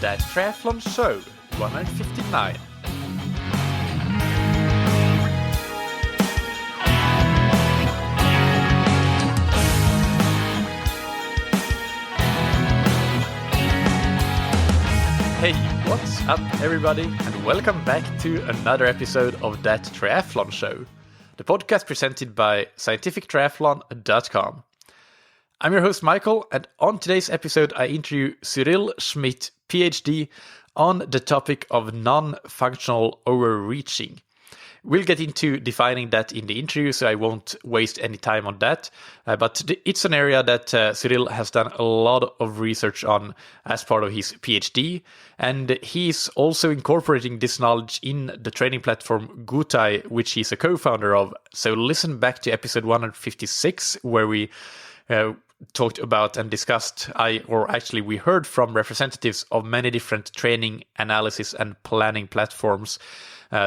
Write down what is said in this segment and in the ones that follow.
That Triathlon Show 159. Hey, what's up everybody, and welcome back to another episode of That Triathlon Show, the podcast presented by scientifictriathlon.com. I'm your host Michael, and on today's episode I interview Cyril Schmit, PhD, on the topic of non-functional overreaching. We'll get into defining that in the interview, so I won't waste any time on that. But it's an area that Cyril has done a lot of research on as part of his PhD. And he's also incorporating this knowledge in the training platform Gutaï, which he's a co-founder of. So listen back to episode 156, where we talked about and discussed, we heard from representatives of many different training, analysis, and planning platforms.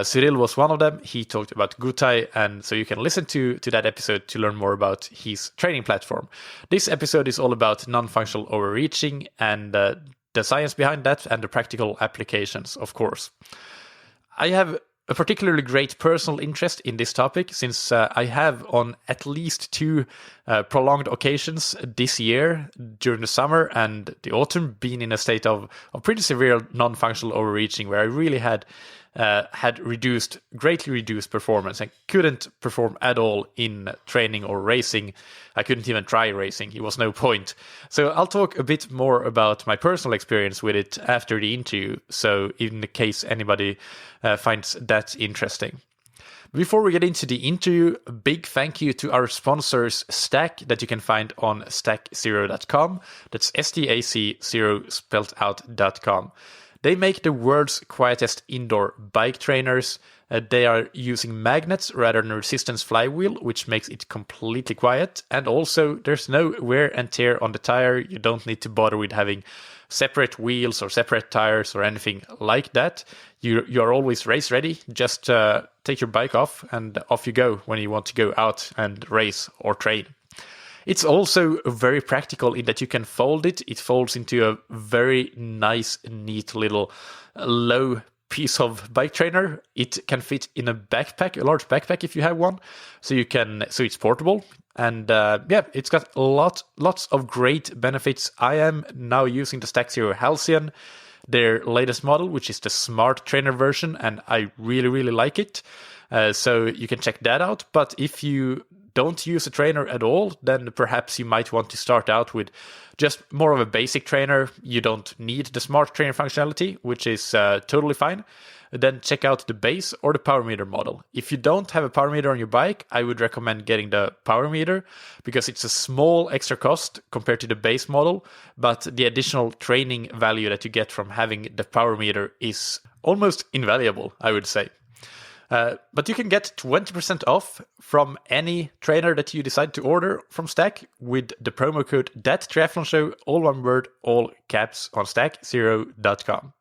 Cyril was one of them. He talked about Gutaï, and so you can listen to that episode to learn more about his training platform. This episode is all about non-functional overreaching and the science behind that and the practical applications, of course. I have a particularly great personal interest in this topic since I have on at least two prolonged occasions this year during the summer and the autumn been in a state of pretty severe non-functional overreaching where I really had greatly reduced performance and couldn't perform at all in training or racing. I couldn't even try racing. It was no point. So I'll talk a bit more about my personal experience with it after the interview. So in case anybody finds that interesting. Before we get into the interview, a big thank you to our sponsors Stack that you can find on stack0.com. That's STAC0 spelled out.com. They make the world's quietest indoor bike trainers. They are using magnets rather than a resistance flywheel, which makes it completely quiet. And also, there's no wear and tear on the tire. You don't need to bother with having separate wheels or separate tires or anything like that. You are always race ready. Just take your bike off and off you go when you want to go out and race or train. It's also very practical in that you can fold it. It folds into a very nice, neat little low piece of bike trainer. It can fit in a backpack, a large backpack if you have one. So it's portable. And it's got lots of great benefits. I am now using the Stack Zero Halcyon, their latest model, which is the Smart Trainer version, and I really, really like it. So you can check that out. But if you don't use a trainer at all, then perhaps you might want to start out with just more of a basic trainer. You don't need the Smart Trainer functionality, which is totally fine. Then check out the base or the power meter model. If you don't have a power meter on your bike, I would recommend getting the power meter because it's a small extra cost compared to the base model, but the additional training value that you get from having the power meter is almost invaluable, I would say. But you can get 20% off from any trainer that you decide to order from Stack with the promo code THATTRIATHLONSHOW, all one word, all caps, on stack0.com.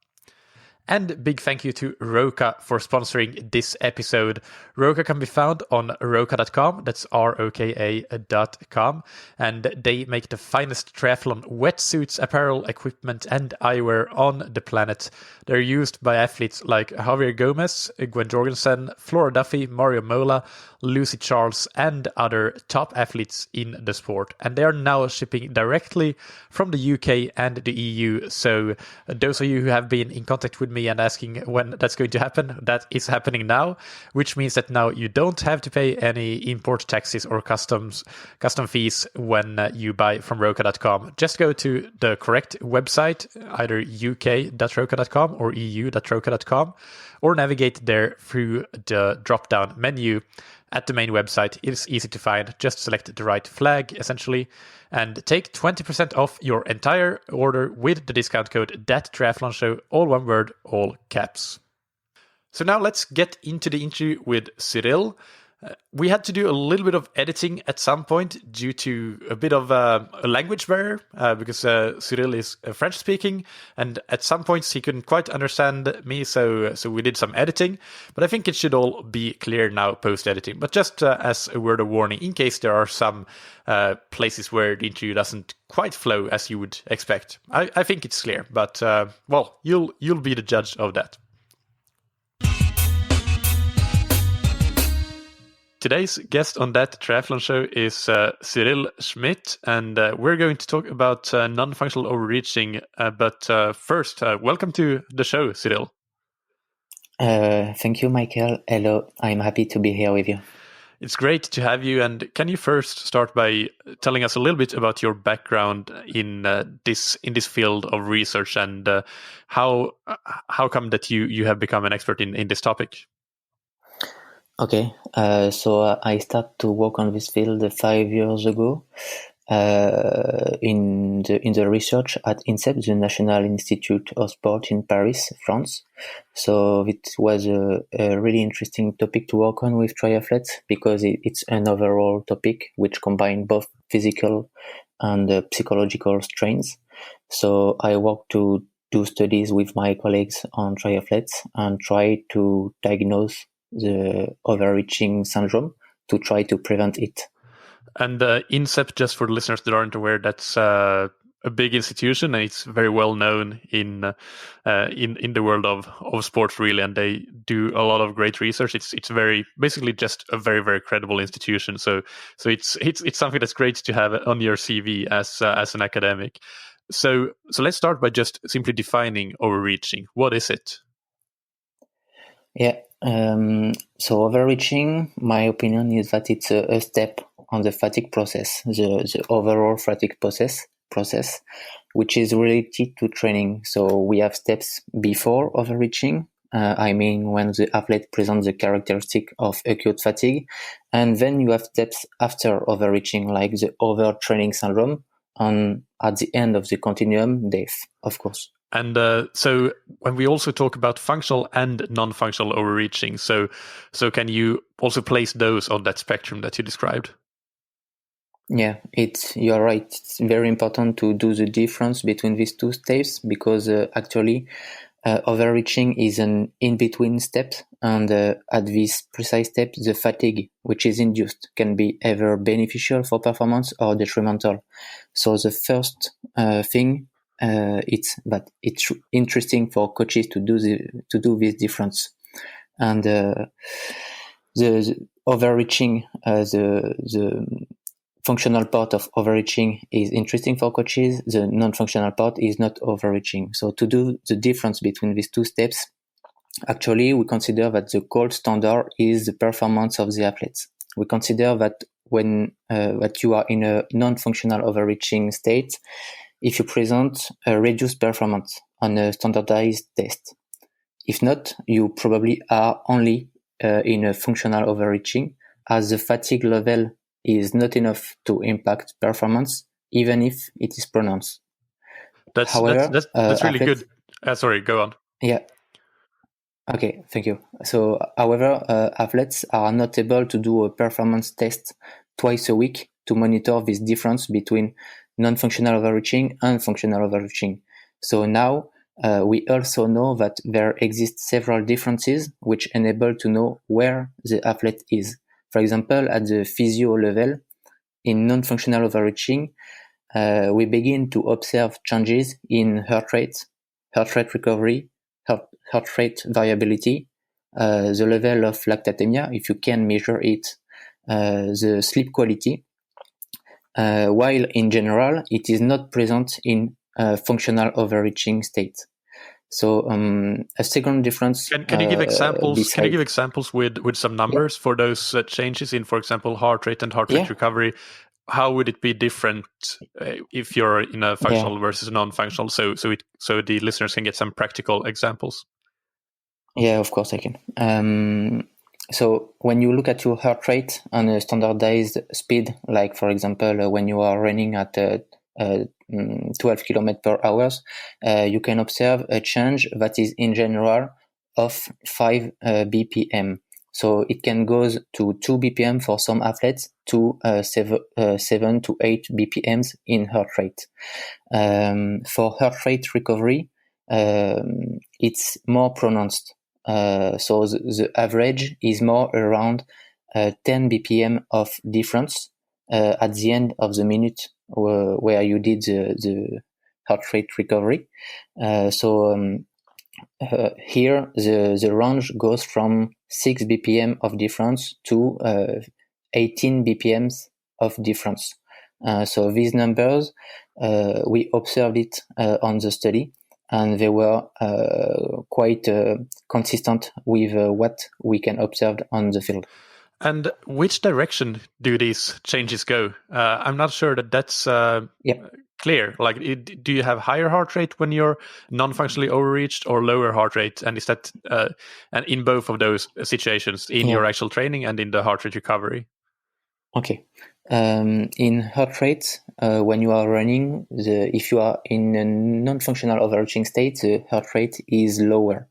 And big thank you to Roka for sponsoring this episode. Roka can be found on roka.com, that's ROKA.com, and they make the finest triathlon wetsuits, apparel, equipment, and eyewear on the planet. They're used by athletes like Javier Gomez, Gwen Jorgensen, Flora Duffy, Mario Mola, Lucy Charles, and other top athletes in the sport. And they are now shipping directly from the UK and the EU. So those of you who have been in contact with me and asking when that's going to happen, that is happening now, which means that now you don't have to pay any import taxes or custom fees when you buy from roka.com. Just go to the correct website, either uk.roka.com or eu.roka.com, or navigate there through the drop-down menu at the main website. It's easy to find. Just select the right flag, essentially, and take 20% off your entire order with the discount code THATTRIATHLONSHOW, all one word, all caps. So now let's get into the interview with Cyril. We had to do a little bit of editing at some point due to a bit of a language barrier because Cyril is French speaking, and at some points he couldn't quite understand me, so we did some editing. But I think it should all be clear now post editing. But just as a word of warning, in case there are some places where the interview doesn't quite flow as you would expect, I think it's clear. But well, you'll be the judge of that. Today's guest on That Triathlon Show is Cyril Schmit, and we're going to talk about non-functional overreaching. But first, welcome to the show, Cyril. Thank you, Michael. Hello, I'm happy to be here with you. It's great to have you. And can you first start by telling us a little bit about your background in this field of research, and how come that you have become an expert in this topic? Okay, so I started to work on this field 5 years ago in the research at INSEP, the National Institute of Sport in Paris, France. So it was a really interesting topic to work on with triathletes because it's an overall topic which combines both physical and psychological strains. So I worked to do studies with my colleagues on triathletes and try to diagnose the overreaching syndrome to try to prevent it. And INSEP, just for the listeners that aren't aware, that's a big institution, and it's very well known in the world of sports, really. And they do a lot of great research. It's very basically just a very, very credible institution. So it's something that's great to have on your CV as an academic. So let's start by just simply defining overreaching. What is it? Yeah. So overreaching, my opinion is that it's a step on the fatigue process, the overall fatigue process, which is related to training. So we have steps before overreaching. I mean, when the athlete presents the characteristic of acute fatigue, and then you have steps after overreaching, like the overtraining syndrome, and at the end of the continuum, death, of course. And so when we also talk about functional and non-functional overreaching, so can you also place those on that spectrum that you described? Yeah, you're right. It's very important to do the difference between these two steps because actually overreaching is an in-between step, and at this precise step, the fatigue which is induced can be either beneficial for performance or detrimental. So the first thing it's interesting for coaches to do this difference, and the overreaching, the functional part of overreaching is interesting for coaches. The non-functional part is not overreaching. So to do the difference between these two steps, actually we consider that the gold standard is the performance of the athletes. We consider that when that you are in a non-functional overreaching state, if you present a reduced performance on a standardized test. If not, you probably are only in a functional overreaching, as the fatigue level is not enough to impact performance, even if it is pronounced. That's really athletes, good. Sorry, go on. Yeah. Okay, thank you. So, however, athletes are not able to do a performance test twice a week to monitor this difference between non-functional overreaching and functional overreaching. So now we also know that there exist several differences which enable to know where the athlete is. For example, at the physio level, in non-functional overreaching, we begin to observe changes in heart rate recovery, heart rate variability, the level of lactatemia, if you can measure it, the sleep quality, while in general, it is not present in functional overreaching state. So a second difference. Can you give examples? Can you give examples with some numbers for those changes in, for example, heart rate and heart rate recovery? How would it be different if you're in a functional versus non-functional? So the listeners can get some practical examples. Yeah, of course I can. So when you look at your heart rate on a standardized speed, like for example, when you are running at 12 km per hour, you can observe a change that is in general of 5 BPM. So it can go to 2 BPM for some athletes to 7 to 8 BPMs in heart rate. For heart rate recovery, it's more pronounced. So the average is more around 10 BPM of difference at the end of the minute where you did the heart rate recovery. Here the range goes from 6 BPM of difference to 18 BPMs of difference. So these numbers, we observed it on the study, and they were quite consistent with what we can observe on the field. And which direction do these changes go? I'm not sure that that's clear. Like, do you have higher heart rate when you're non-functionally overreached, or lower heart rate? And is that and in both of those situations, in your actual training and in the heart rate recovery? Okay. In heart rate, when you are running, if you are in a non-functional overreaching state, the heart rate is lower.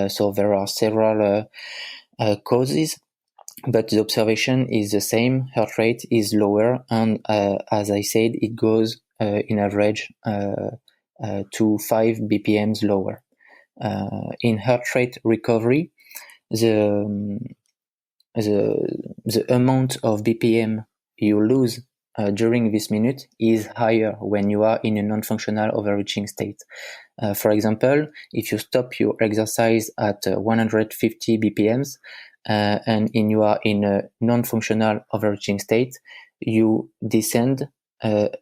So there are several causes, but the observation is the same. Heart rate is lower, and as I said, it goes in average to 5 BPMs lower. In heart rate recovery, the amount of BPM you lose during this minute is higher when you are in a non-functional overreaching state. For example, if you stop your exercise at 150 BPMs and you are in a non-functional overreaching state, you descend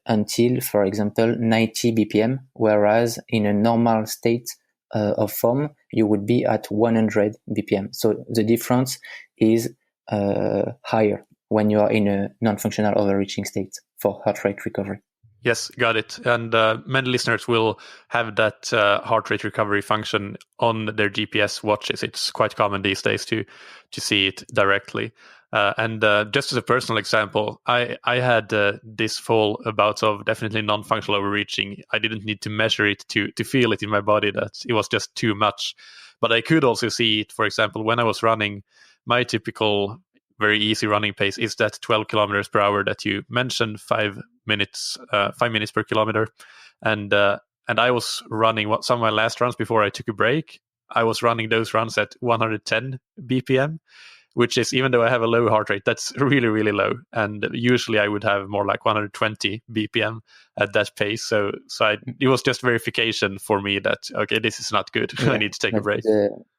until, for example, 90 BPM, whereas in a normal state of form, you would be at 100 BPM. So the difference is higher when you are in a non-functional overreaching state for heart rate recovery. Yes, got it. And many listeners will have that heart rate recovery function on their GPS watches. It's quite common these days to see it directly. And just as a personal example, I had this fall bouts of definitely non-functional overreaching. I didn't need to measure it to feel it in my body that it was just too much. But I could also see it, for example, when I was running. My typical very easy running pace is that 12 kilometers per hour that you mentioned, 5 minutes per kilometer. And I was running some of my last runs before I took a break. I was running those runs at 110 BPM, which is, even though I have a low heart rate, that's really, really low. And usually I would have more like 120 BPM at that pace. So it was just verification for me that, okay, this is not good. I need to take a break.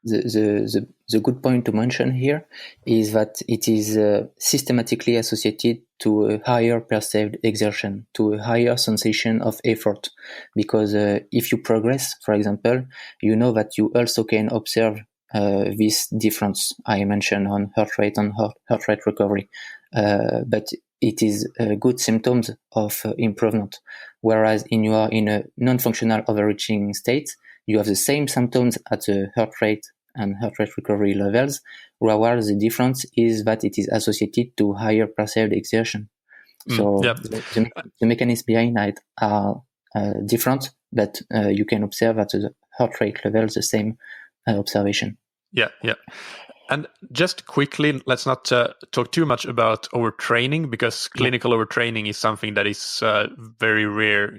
The good point to mention here is that it is systematically associated to a higher perceived exertion, to a higher sensation of effort. Because if you progress, for example, you know that you also can observe this difference I mentioned on heart rate and heart rate recovery. But it is good symptoms of improvement. Whereas you are in a non-functional overreaching state, you have the same symptoms at the heart rate and heart rate recovery levels, whereas the difference is that it is associated to higher perceived exertion. So the mechanisms behind it are different, but you can observe at the heart rate level the same observation. Yeah. And just quickly, let's not talk too much about overtraining, because clinical overtraining is something that is very rare,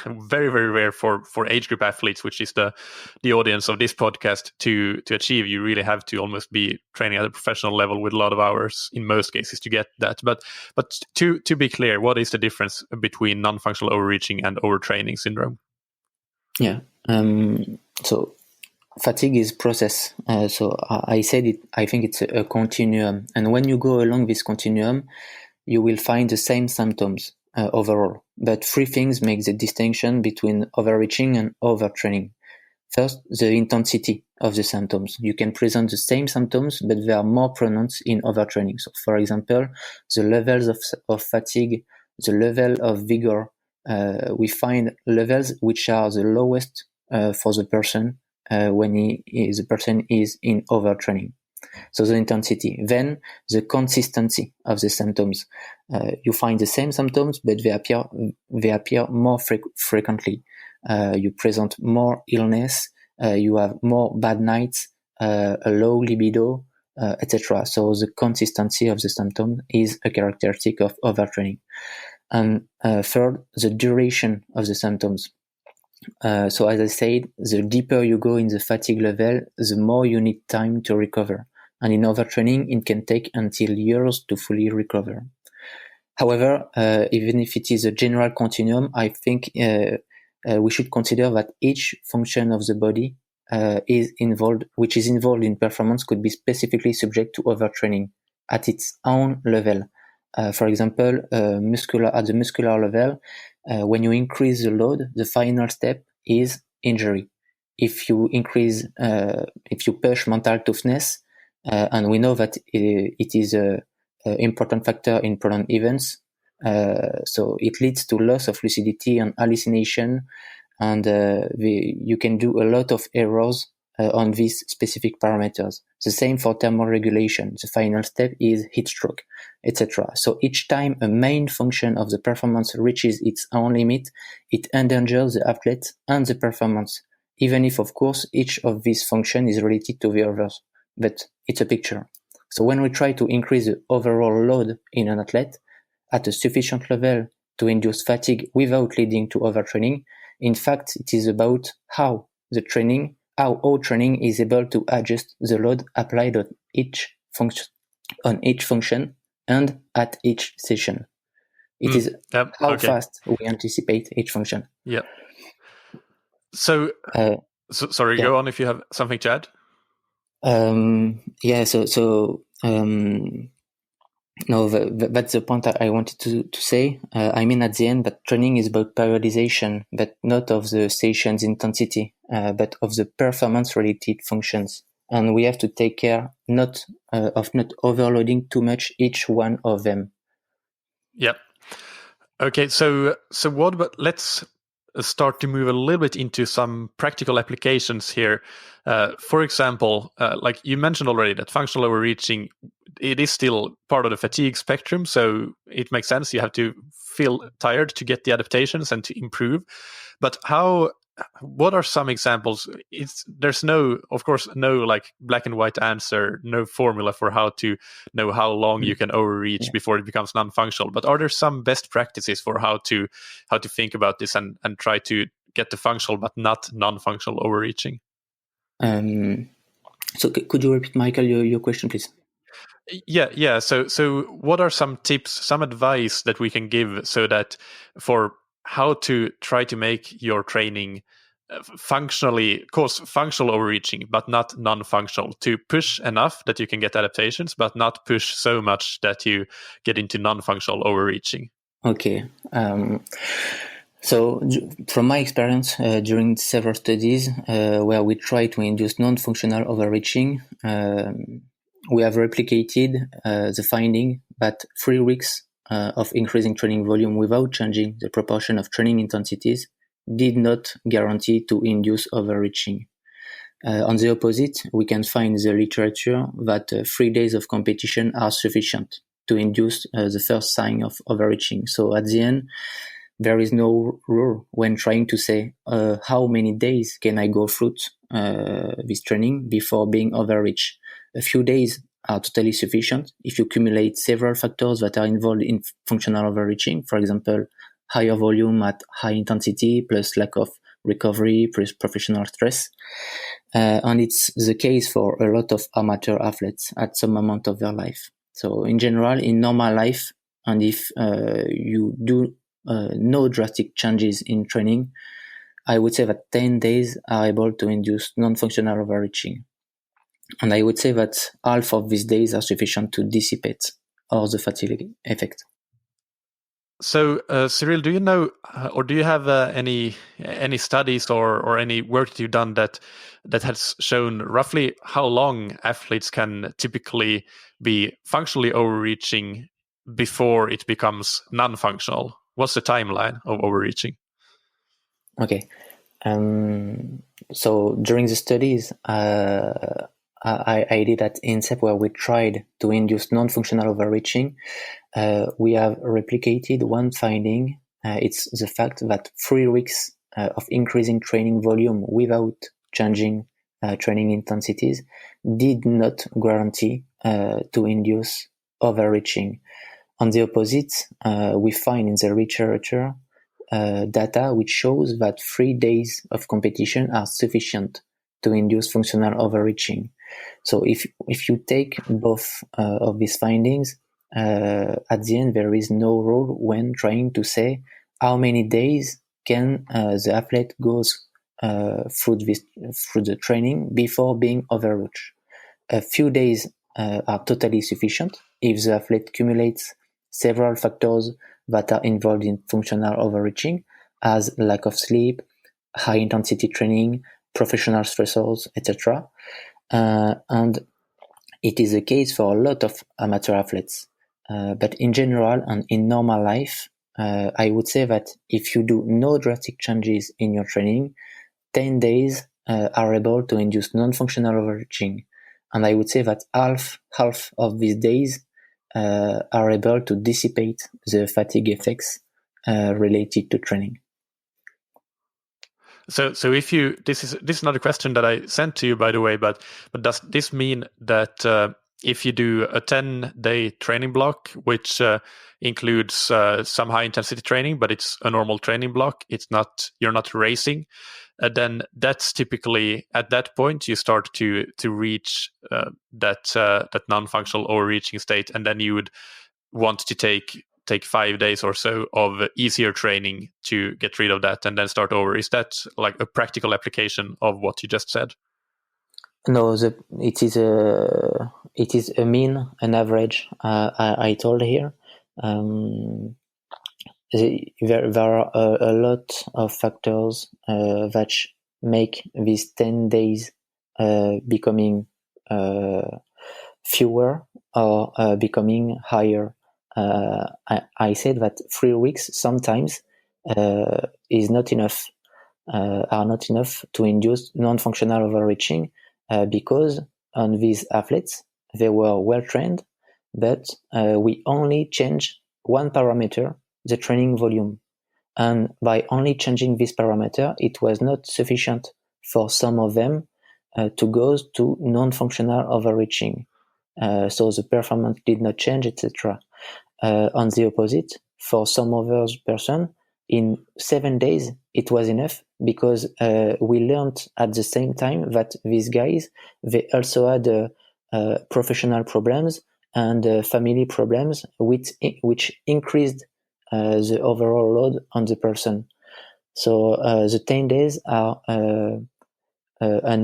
very, very rare for age group athletes, which is the audience of this podcast. To achieve, you really have to almost be training at a professional level with a lot of hours in most cases to get that. But to be clear, what is the difference between non-functional overreaching and overtraining syndrome? Yeah. So fatigue is process. So I said it. I think it's a continuum, and when you go along this continuum, you will find the same symptoms overall. But three things make the distinction between overreaching and overtraining. First, the intensity of the symptoms. You can present the same symptoms, but they are more pronounced in overtraining. So, for example, the levels of fatigue, the level of vigor, we find levels which are the lowest for the person when the person is in overtraining. So the intensity. Then the consistency of the symptoms. You find the same symptoms, but they appear more frequently. You present more illness. You have more bad nights, a low libido, etc. So the consistency of the symptom is a characteristic of overtraining. And third, the duration of the symptoms. So as I said, the deeper you go in the fatigue level, the more you need time to recover. And in overtraining, it can take until years to fully recover. However, even if it is a general continuum, I think we should consider that each function of the body which is involved in performance, could be specifically subject to overtraining at its own level. For example, at the muscular level, when you increase the load, the final step is injury. If you push mental toughness, and we know that it is a important factor in prolonged events, so it leads to loss of lucidity and hallucination, and you can do a lot of errors on these specific parameters. The same for thermoregulation. The final step is heat stroke, etc. So each time a main function of the performance reaches its own limit, it endangers the athlete and the performance, even if, of course, each of these functions is related to the others. But it's a picture. So when we try to increase the overall load in an athlete at a sufficient level to induce fatigue without leading to overtraining, in fact, it is about how training is able to adjust the load applied on each function and at each session. It is how fast we anticipate each function. Yeah. So sorry, go on if you have something to add. No, that's the point I wanted to say. I mean, at the end, that training is about periodization, but not of the session's intensity, but of the performance-related functions. And we have to take care of not overloading too much each one of them. Yep. Okay, so what about, let's start to move a little bit into some practical applications here. For example, like you mentioned already, that functional overreaching, it is still part of the fatigue spectrum, so it makes sense. You have to feel tired to get the adaptations and to improve. But what are some examples? There's of course, no like black and white answer, no formula for how to know how long you can overreach before it becomes non-functional. But are there some best practices for how to think about this and try to get the functional but not non-functional overreaching? So could you repeat, Michael, your question, please? Yeah. So what are some tips, some advice that we can give so that for how to try to make your training functional overreaching, but not non-functional, to push enough that you can get adaptations, but not push so much that you get into non-functional overreaching? Okay. So from my experience during several studies where we try to induce non-functional overreaching, we have replicated the finding that 3 weeks of increasing training volume without changing the proportion of training intensities did not guarantee to induce overreaching. On the opposite, we can find in the literature that 3 days of competition are sufficient to induce the first sign of overreaching. So at the end, there is no rule when trying to say how many days can I go through this training before being overreached. A few days are totally sufficient if you accumulate several factors that are involved in functional overreaching. For example, higher volume at high intensity plus lack of recovery plus professional stress. And it's the case for a lot of amateur athletes at some moment of their life. So in general, in normal life, and if you do no drastic changes in training, I would say that 10 days are able to induce non-functional overreaching. And I would say that half of these days are sufficient to dissipate all the fatigue effect. So, Cyril, do you know, or do you have any studies or any work that you've done that has shown roughly how long athletes can typically be functionally overreaching before it becomes non-functional? What's the timeline of overreaching? Okay. So during the studies, I did at INSEP where we tried to induce non-functional overreaching. We have replicated one finding. It's the fact that 3 weeks of increasing training volume without changing training intensities did not guarantee to induce overreaching. On the opposite, we find in the literature data which shows that 3 days of competition are sufficient to induce functional overreaching. So if you take both of these findings, at the end there is no rule when trying to say how many days can the athlete goes through the training before being overreached. A few days are totally sufficient if the athlete cumulates several factors that are involved in functional overreaching, as lack of sleep, high intensity training, professional stressors, etc. And it is the case for a lot of amateur athletes. But in general and in normal life, I would say that if you do no drastic changes in your training, 10 days are able to induce non-functional overreaching. And I would say that half of these days are able to dissipate the fatigue effects related to training. So if you this is not a question that I sent to you, by the way, but does this mean that if you do a 10-day training block, which includes some high intensity training, but it's a normal training block, you're not racing, then that's typically at that point you start to reach that non-functional overreaching state, and then you would want to take 5 days or so of easier training to get rid of that and then start over. Is that like a practical application of what you just said? No, it is a mean, an average. I told here. There are a lot of factors that make these 10 days becoming fewer or becoming higher. I said that 3 weeks sometimes is not enough, are not enough to induce non-functional overreaching because on these athletes, they were well trained, but we only change one parameter, the training volume. And by only changing this parameter, it was not sufficient for some of them to go to non-functional overreaching. So the performance did not change, etc. On the opposite, for some other person, in 7 days, it was enough because we learned at the same time that these guys, they also had professional problems and family problems, which increased the overall load on the person. So the 10 days are an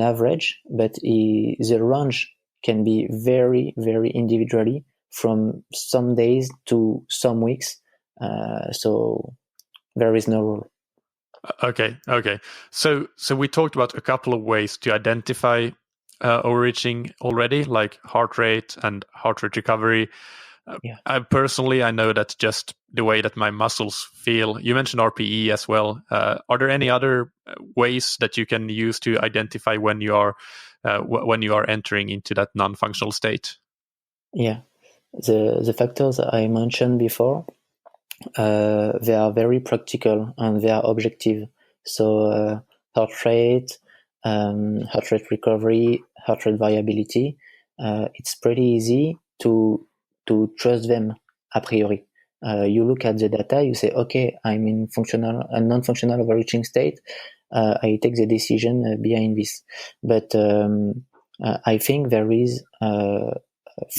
average, but the range can be very, very individually from some days to some weeks. So there is no rule. Okay. So we talked about a couple of ways to identify overreaching already, like heart rate and heart rate recovery. Yeah. I know that just the way that my muscles feel. You mentioned RPE as well. Are there any other ways that you can use to identify when you are entering into that non-functional state? Yeah, the factors I mentioned before, they are very practical and they are objective. So heart rate recovery, heart rate variability, it's pretty easy to trust them a priori. You look at the data, you say, okay, I'm in functional and non-functional overreaching state. I take the decision behind this. But I think there is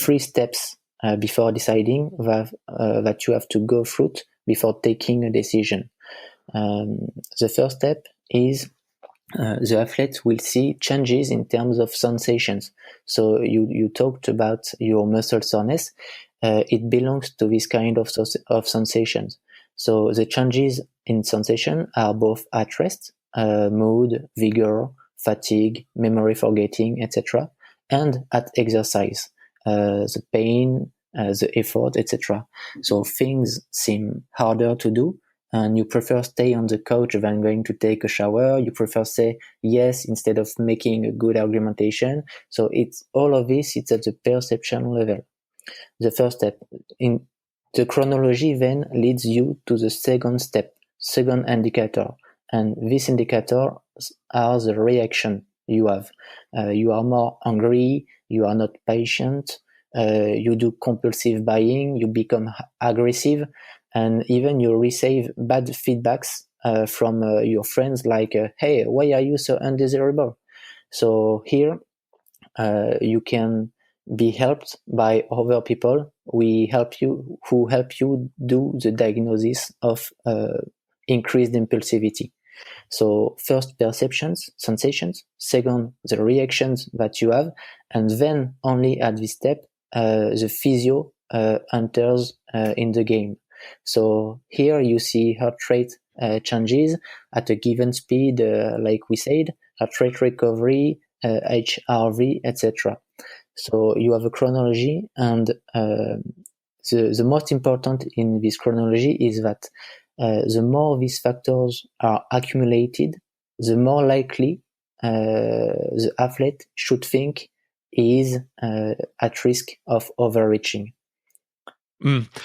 3 steps before deciding that you have to go through before taking a decision. The first step is the athlete will see changes in terms of sensations. So you talked about your muscle soreness. It belongs to this kind of sensations. So the changes in sensation are both at rest, mood, vigor, fatigue, memory forgetting, etc., and at exercise, the pain, the effort, etc. So things seem harder to do, and you prefer stay on the couch than going to take a shower. You prefer say yes instead of making a good argumentation. So it's all of this. It's at the perception level. The first step in the chronology then leads you to the second step, second indicator, and this indicator are the reaction you have. You are more angry. You are not patient. you do compulsive buying, you become aggressive, and even you receive bad feedbacks from your friends like, hey, why are you so undesirable? So here you can be helped by other people who help you do the diagnosis of increased impulsivity. So first perceptions, sensations, second the reactions that you have, and then only at this step the physio enters in the game. So here you see heart rate changes at a given speed, like we said, heart rate recovery, HRV, etc. So you have a chronology, and the most important in this chronology is that the more these factors are accumulated, the more likely the athlete should think he is at risk of overreaching.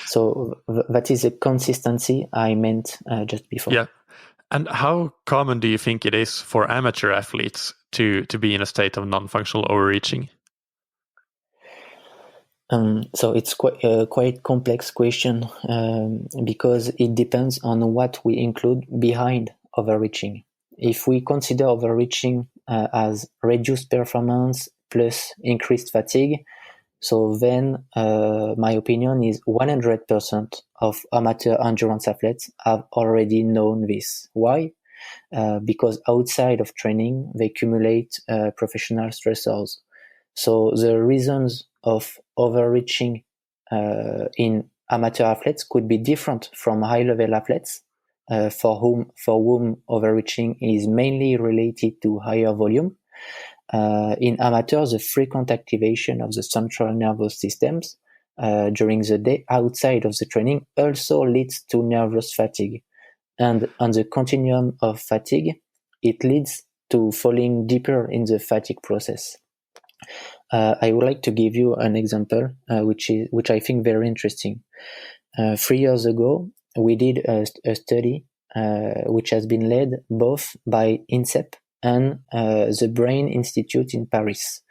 So that is a consistency I meant just before. Yeah. And how common do you think it is for amateur athletes to be in a state of non-functional overreaching? So it's quite complex question because it depends on what we include behind overreaching. If we consider overreaching as reduced performance plus increased fatigue, so then my opinion is 100% of amateur endurance athletes have already known this. Why? Because outside of training, they accumulate professional stressors. So the reasons of overreaching in amateur athletes could be different from high-level athletes, for whom overreaching is mainly related to higher volume. In amateurs, the frequent activation of the central nervous systems during the day outside of the training also leads to nervous fatigue. And on the continuum of fatigue, it leads to falling deeper in the fatigue process. I would like to give you an example, which I think very interesting. 3 years ago, we did a study which has been led both by INSEP and the Brain Institute in Paris,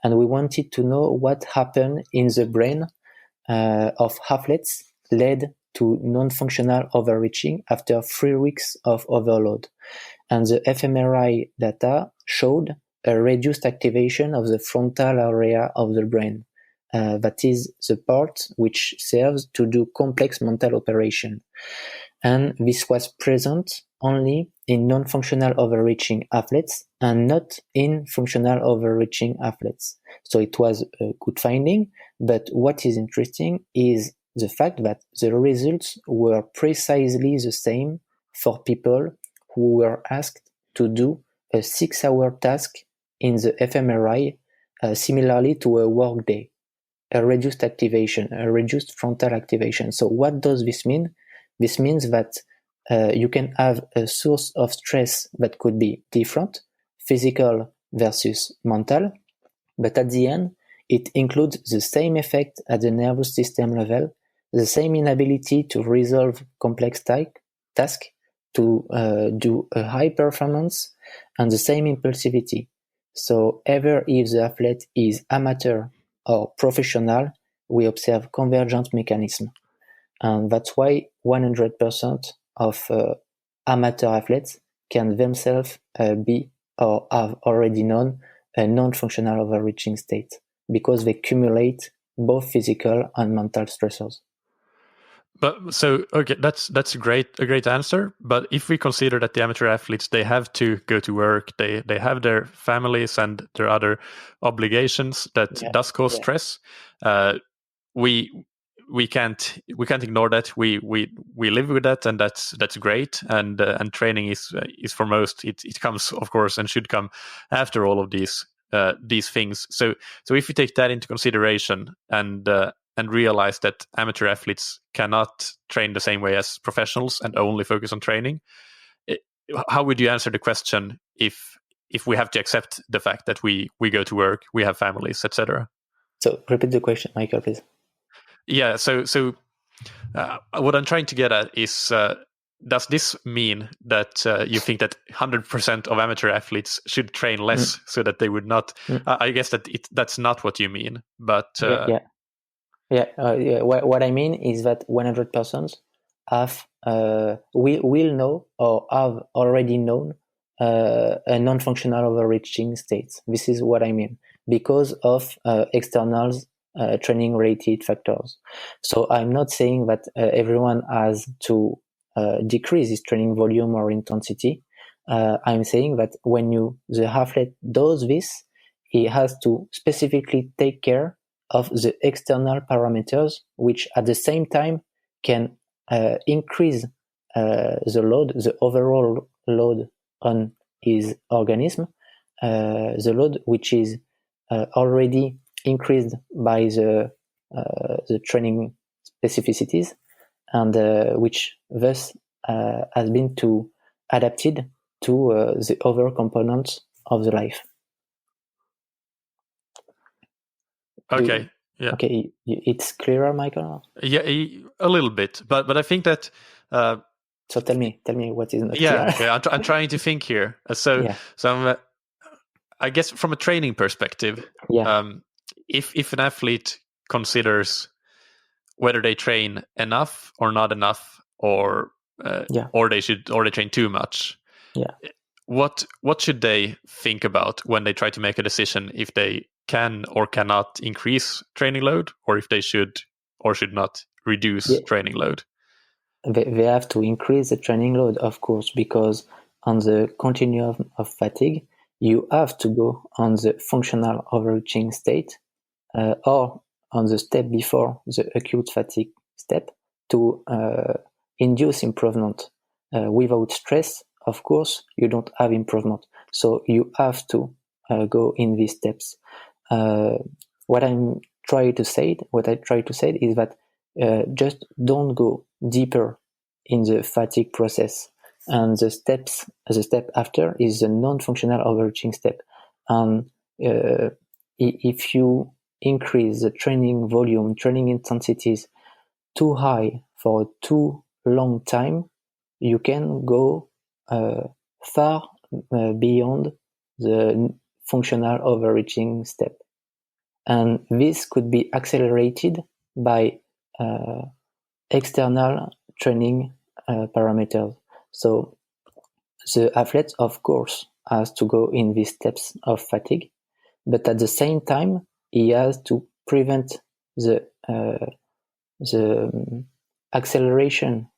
and we wanted to know what happened in the brain of athletes led to non-functional overreaching after 3 weeks of overload. And the fMRI data showed a reduced activation of the frontal area of the brain. That is the part which serves to do complex mental operation. And this was present only in non-functional overreaching athletes and not in functional overreaching athletes. So it was a good finding, but what is interesting is the fact that the results were precisely the same for people who were asked to do a 6-hour task in the fMRI, similarly to a work day, a reduced activation, a reduced frontal activation. So what does this mean? This means that you can have a source of stress that could be different, physical versus mental, but at the end, it includes the same effect at the nervous system level, the same inability to resolve complex tasks, to do a high performance, and the same impulsivity. So either if the athlete is amateur or professional, we observe convergent mechanism. And that's why 100% of amateur athletes can themselves be or have already known a non-functional overreaching state, because they accumulate both physical and mental stressors. But so okay, that's a great answer. But if we consider that the amateur athletes, they have to go to work, they have their families and their other obligations that does cause stress. We can't ignore that. We live with that, and that's great. And training is for most, it comes, of course, and should come after all of these things. So if we take that into consideration and realize that amateur athletes cannot train the same way as professionals and only focus on training, how would you answer the question if we have to accept the fact that we go to work, we have families, etc.? So repeat the question, Michael, please. Yeah. So what I'm trying to get at is, does this mean that you think that 100% of amateur athletes should train less so that they would not? I guess that's not what you mean, but yeah. What I mean is that 100 persons have will know or have already known a non-functional overreaching state. This is what I mean, because of externals, training-related factors. So I'm not saying that everyone has to decrease his training volume or intensity. I'm saying that when the athlete does this, he has to specifically take care of the external parameters, which at the same time can increase the load, the overall load on his organism, the load which is already increased by the training specificities, and which thus has been adapted to the other components of the life. Okay. Okay, it's clearer, Michael? Yeah, a little bit, but I think that. So tell me what is not clear. Okay, I'm trying to think here. So I guess from a training perspective, if an athlete considers whether they train enough or not enough, or they train too much, what should they think about when they try to make a decision if they can or cannot increase training load, or if they should or should not reduce training load? They have to increase the training load, of course, because on the continuum of fatigue, you have to go on the functional overreaching state, or on the step before the acute fatigue step, to induce improvement. Without stress, of course, you don't have improvement. So you have to go in these steps. What I try to say is that just don't go deeper in the fatigue process. And the step after is the non-functional overreaching step. And if you increase the training volume, training intensities too high for too long time, you can go far beyond the functional overreaching step. And this could be accelerated by external training parameters. So the athlete, of course, has to go in these steps of fatigue, but at the same time, he has to prevent the acceleration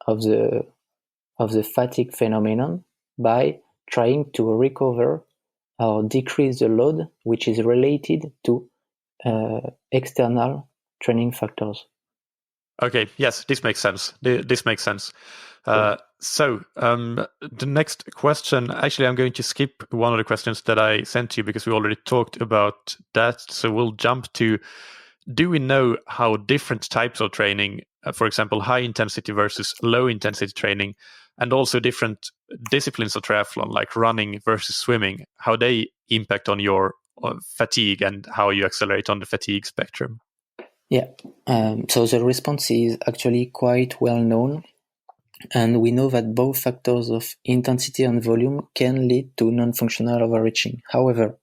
of the fatigue phenomenon by trying to recover or decrease the load which is related to external training factors. Okay, yes, this makes sense. So the next question, actually, I'm going to skip one of the questions that I sent to you because we already talked about that. So we'll jump to, do we know how different types of training, for example, high intensity versus low intensity training, and also different disciplines of triathlon, like running versus swimming, how they impact on your fatigue and how you accelerate on the fatigue spectrum? Yeah, so the response is actually quite well known, and we know that both factors of intensity and volume can lead to non-functional overreaching. However,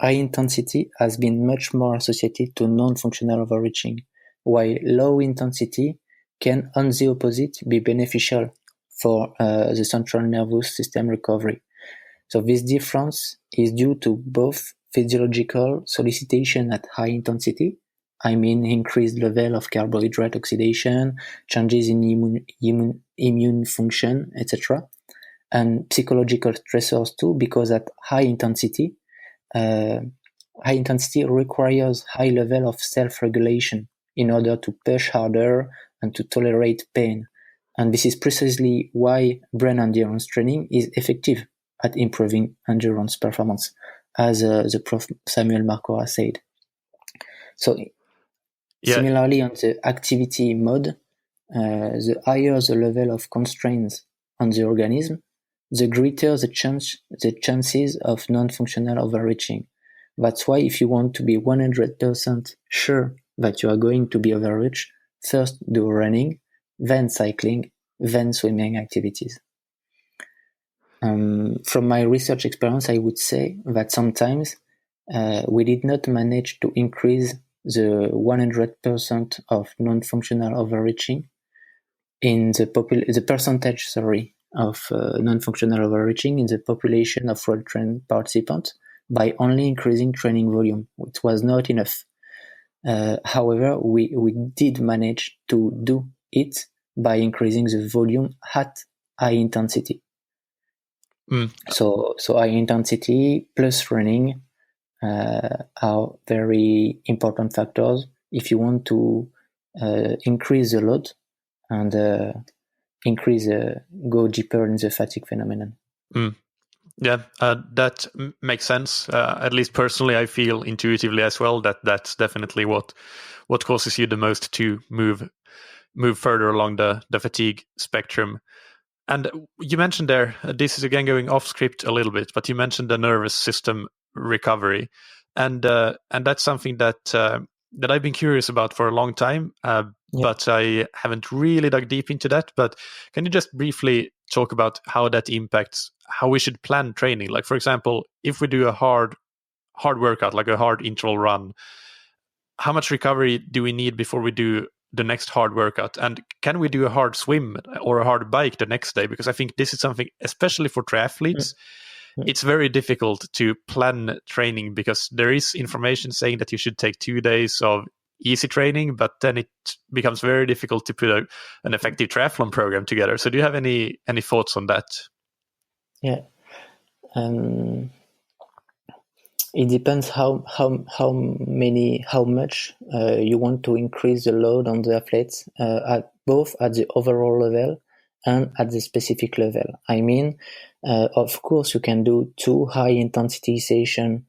high intensity has been much more associated to non-functional overreaching, while low intensity can, on the opposite, be beneficial for the central nervous system recovery. So this difference is due to both physiological solicitation at high intensity, I mean increased level of carbohydrate oxidation, changes in immune function, etc., and psychological stressors too, because at high intensity requires high level of self-regulation in order to push harder and to tolerate pain. And this is precisely why brain endurance training is effective at improving endurance performance, as the Prof. Samuel Marco has said. So similarly, on the activity mode, the higher the level of constraints on the organism, the greater the chances of non-functional overreaching. That's why if you want to be 100% sure that you are going to be overreached, first do running, then cycling, then swimming activities. From my research experience, I would say that sometimes we did not manage to increase the 100% of non-functional overreaching in the percentage, of non-functional overreaching in the population of road train participants by only increasing training volume. It was not enough. However, we did manage to do it by increasing the volume at high intensity. So high intensity plus running are very important factors if you want to increase the load and go deeper in the fatigue phenomenon. Yeah, that makes sense. At least personally, I feel intuitively as well that that's definitely what causes you the most to move further along the fatigue spectrum. And you mentioned there, this is again going off script a little bit, but you mentioned the nervous system recovery, and that's something that I've been curious about for a long time, but I haven't really dug deep into that. But can you just briefly talk about how that impacts how we should plan training? Like, for example, if we do a hard workout, like a hard interval run, how much recovery do we need before we do the next hard workout? And can we do a hard swim or a hard bike the next day? Because I think this is something, especially for triathletes, it's very difficult to plan training because there is information saying that you should take 2 days of easy training, but then it becomes very difficult to put an effective triathlon program together. So do you have any thoughts on that? Yeah. It depends how much you want to increase the load on the athletes, both at the overall level and at the specific level. I mean, of course, you can do 2 high intensity sessions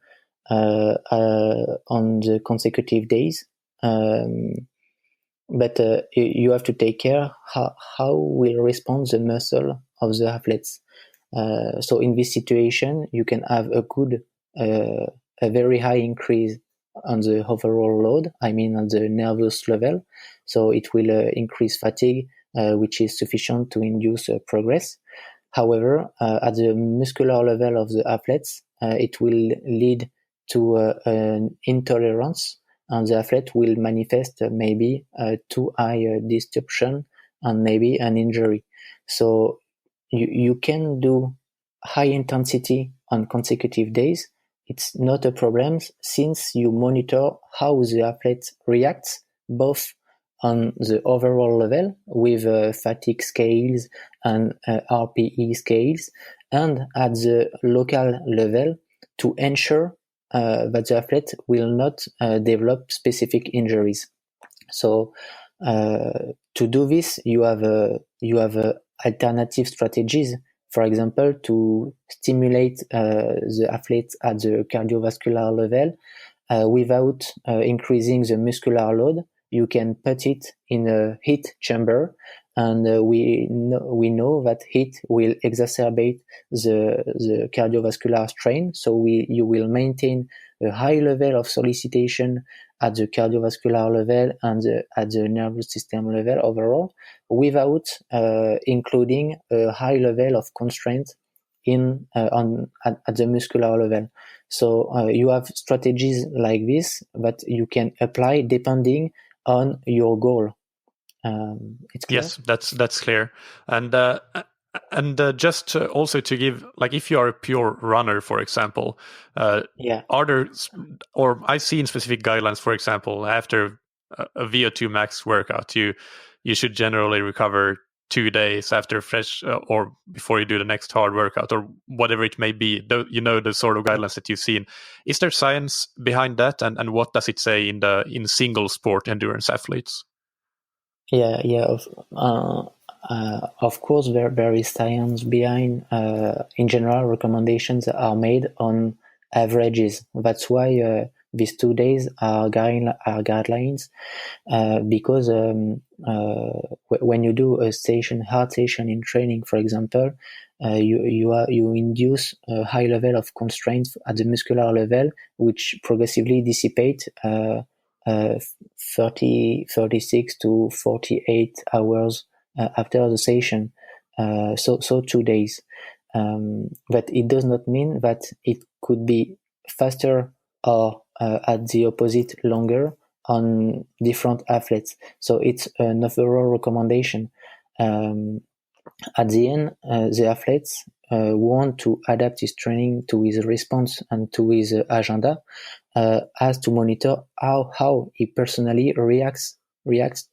on the consecutive days, but you have to take care how will respond the muscle of the athletes. So in this situation, you can have a very high increase on the overall load, I mean on the nervous level. So it will increase fatigue, which is sufficient to induce progress. However, at the muscular level of the athletes, it will lead to an intolerance, and the athlete will manifest maybe too high disruption and maybe an injury. So you can do high intensity on consecutive days. It's not a problem since you monitor how the athlete reacts both on the overall level with fatigue scales and RPE scales, and at the local level to ensure that the athlete will not develop specific injuries. So to do this, you have alternative strategies. For example, to stimulate the athletes at the cardiovascular level without increasing the muscular load. You can put it in a heat chamber, and we know that heat will exacerbate the cardiovascular strain. So you will maintain a high level of solicitation at the cardiovascular level and at the nervous system level overall, without including a high level of constraint at the muscular level. So you have strategies like this that you can apply depending on your goal. It's clear? Yes, that's clear. And just also to give, like, if you are a pure runner, for example, are there, or I've seen specific guidelines, for example, after a VO2 max workout, you should generally recover 2 days after fresh or before you do the next hard workout or whatever it may be. The sort of guidelines that you've seen. Is there science behind that, and what does it say in single sport endurance athletes? Of course, there is science behind. In general, recommendations are made on averages. That's why these 2 days are guidelines, because when you do a hard session in training, for example, you induce a high level of constraints at the muscular level, which progressively dissipate 36 to 48 hours after the session. So 2 days. But it does not mean that it could be faster or at the opposite longer. on different athletes. So it's an overall recommendation. At the end, the athletes want to adapt his training to his response and to his agenda, has to monitor how he personally reacts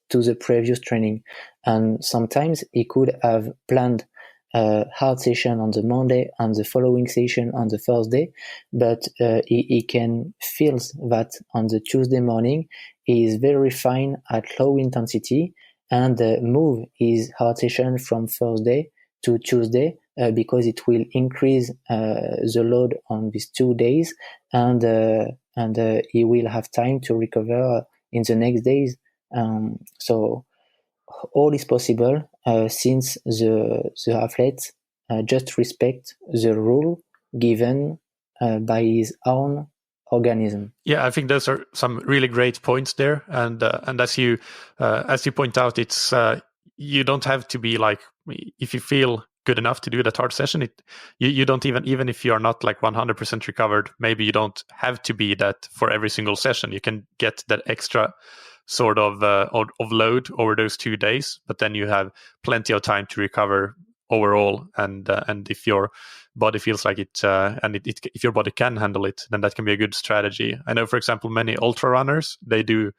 to the previous training. And sometimes he could have planned a hard session on the Monday and the following session on the Thursday, but he can feel that on the Tuesday morning he is very fine at low intensity and move his hard session from Thursday to Tuesday because it will increase the load on these 2 days, and he will have time to recover in the next days. So all is possible since the athletes just respect the rule given by his own organism. Yeah, I think those are some really great points there, and as you point out, it's you don't have to be like, if you feel good enough to do that hard session, you don't even if you are not like 100% recovered, maybe you don't have to be that for every single session. You can get that extra sort of load over those 2 days, but then you have plenty of time to recover overall, and if your body feels like it, if your body can handle it, then that can be a good strategy. I know, for example, many ultra runners, they do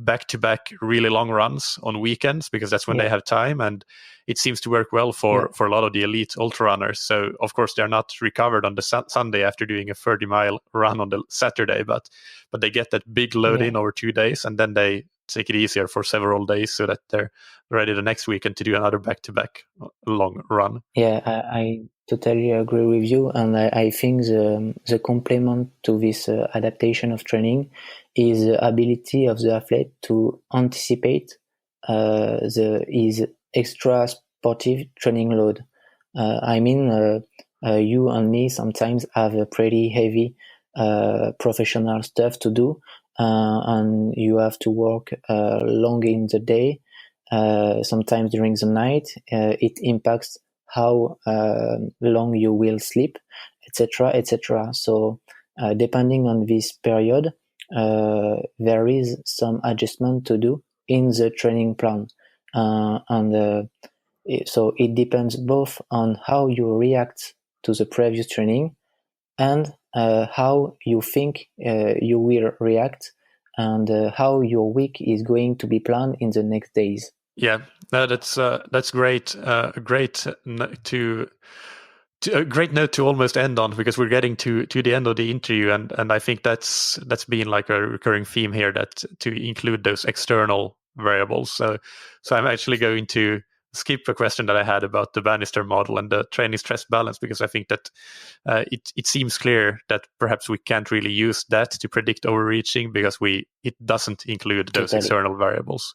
back-to-back really long runs on weekends because that's when they have time, and it seems to work well for a lot of the elite ultra runners. So of course they're not recovered on the Sunday after doing a 30-mile run on the Saturday, but they get that big load in over 2 days, and then they take it easier for several days so that they're ready the next weekend to do another back-to-back long run. Yeah, I totally agree with you, and I think the complement to this adaptation of training is the ability of the athlete to anticipate his extra sportive training load. I mean, you and me sometimes have a pretty heavy professional stuff to do, and you have to work long in the day, sometimes during the night. It impacts how long you will sleep, etc., etc. So depending on this period, there is some adjustment to do in the training plan, so it depends both on how you react to the previous training and how you think you will react, and how your week is going to be planned in the next days. Yeah, that's great. A great a great note to almost end on, because we're getting to the end of the interview, and I think that's been like a recurring theme here, that to include those external variables. So I'm actually going to skip a question that I had about the Bannister model and the training stress balance, because I think that it seems clear that perhaps we can't really use that to predict overreaching, because it doesn't include those external variables.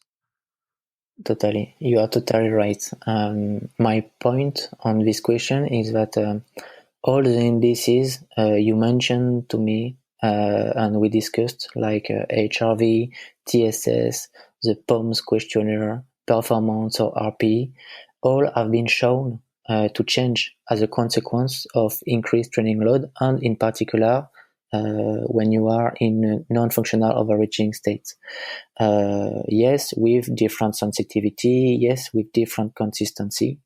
Totally. You are totally right. My point on this question is that all the indices you mentioned to me and we discussed, like HRV, TSS, the POMS questionnaire, performance or RP, all have been shown to change as a consequence of increased training load, and in particular when you are in a non-functional overreaching state. Yes, with different sensitivity, yes, with different consistency.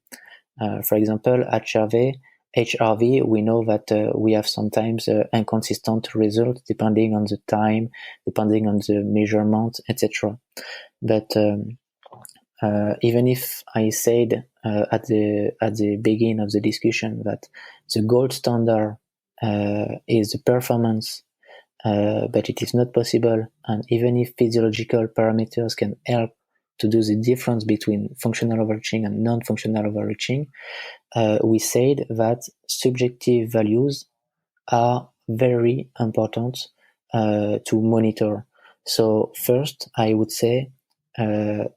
For example, HRV, we know that we have sometimes inconsistent results depending on the time, depending on the measurement, etc. But even if I said at the beginning of the discussion that the gold standard is the performance, but it is not possible, and even if physiological parameters can help to do the difference between functional overreaching and non-functional overreaching, we said that subjective values are very important to monitor. So first, I would say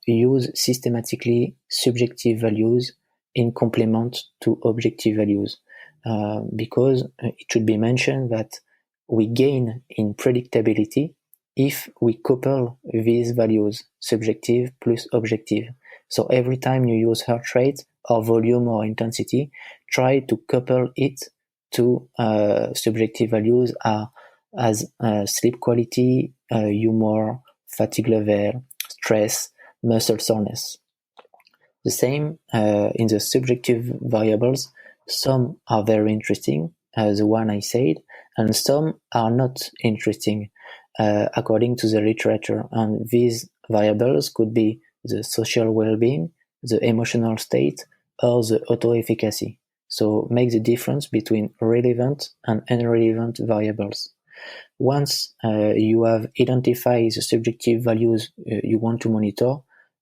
use systematically subjective values in complement to objective values, because it should be mentioned that we gain in predictability if we couple these values, subjective plus objective. So every time you use heart rate or volume or intensity, try to couple it to subjective values as sleep quality, you more fatigue level, stress, muscle soreness. The same in the subjective variables. Some are very interesting, the one I said, and some are not interesting according to the literature. And these variables could be the social well-being, the emotional state, or the auto-efficacy. So make the difference between relevant and irrelevant variables. Once you have identified the subjective values you want to monitor,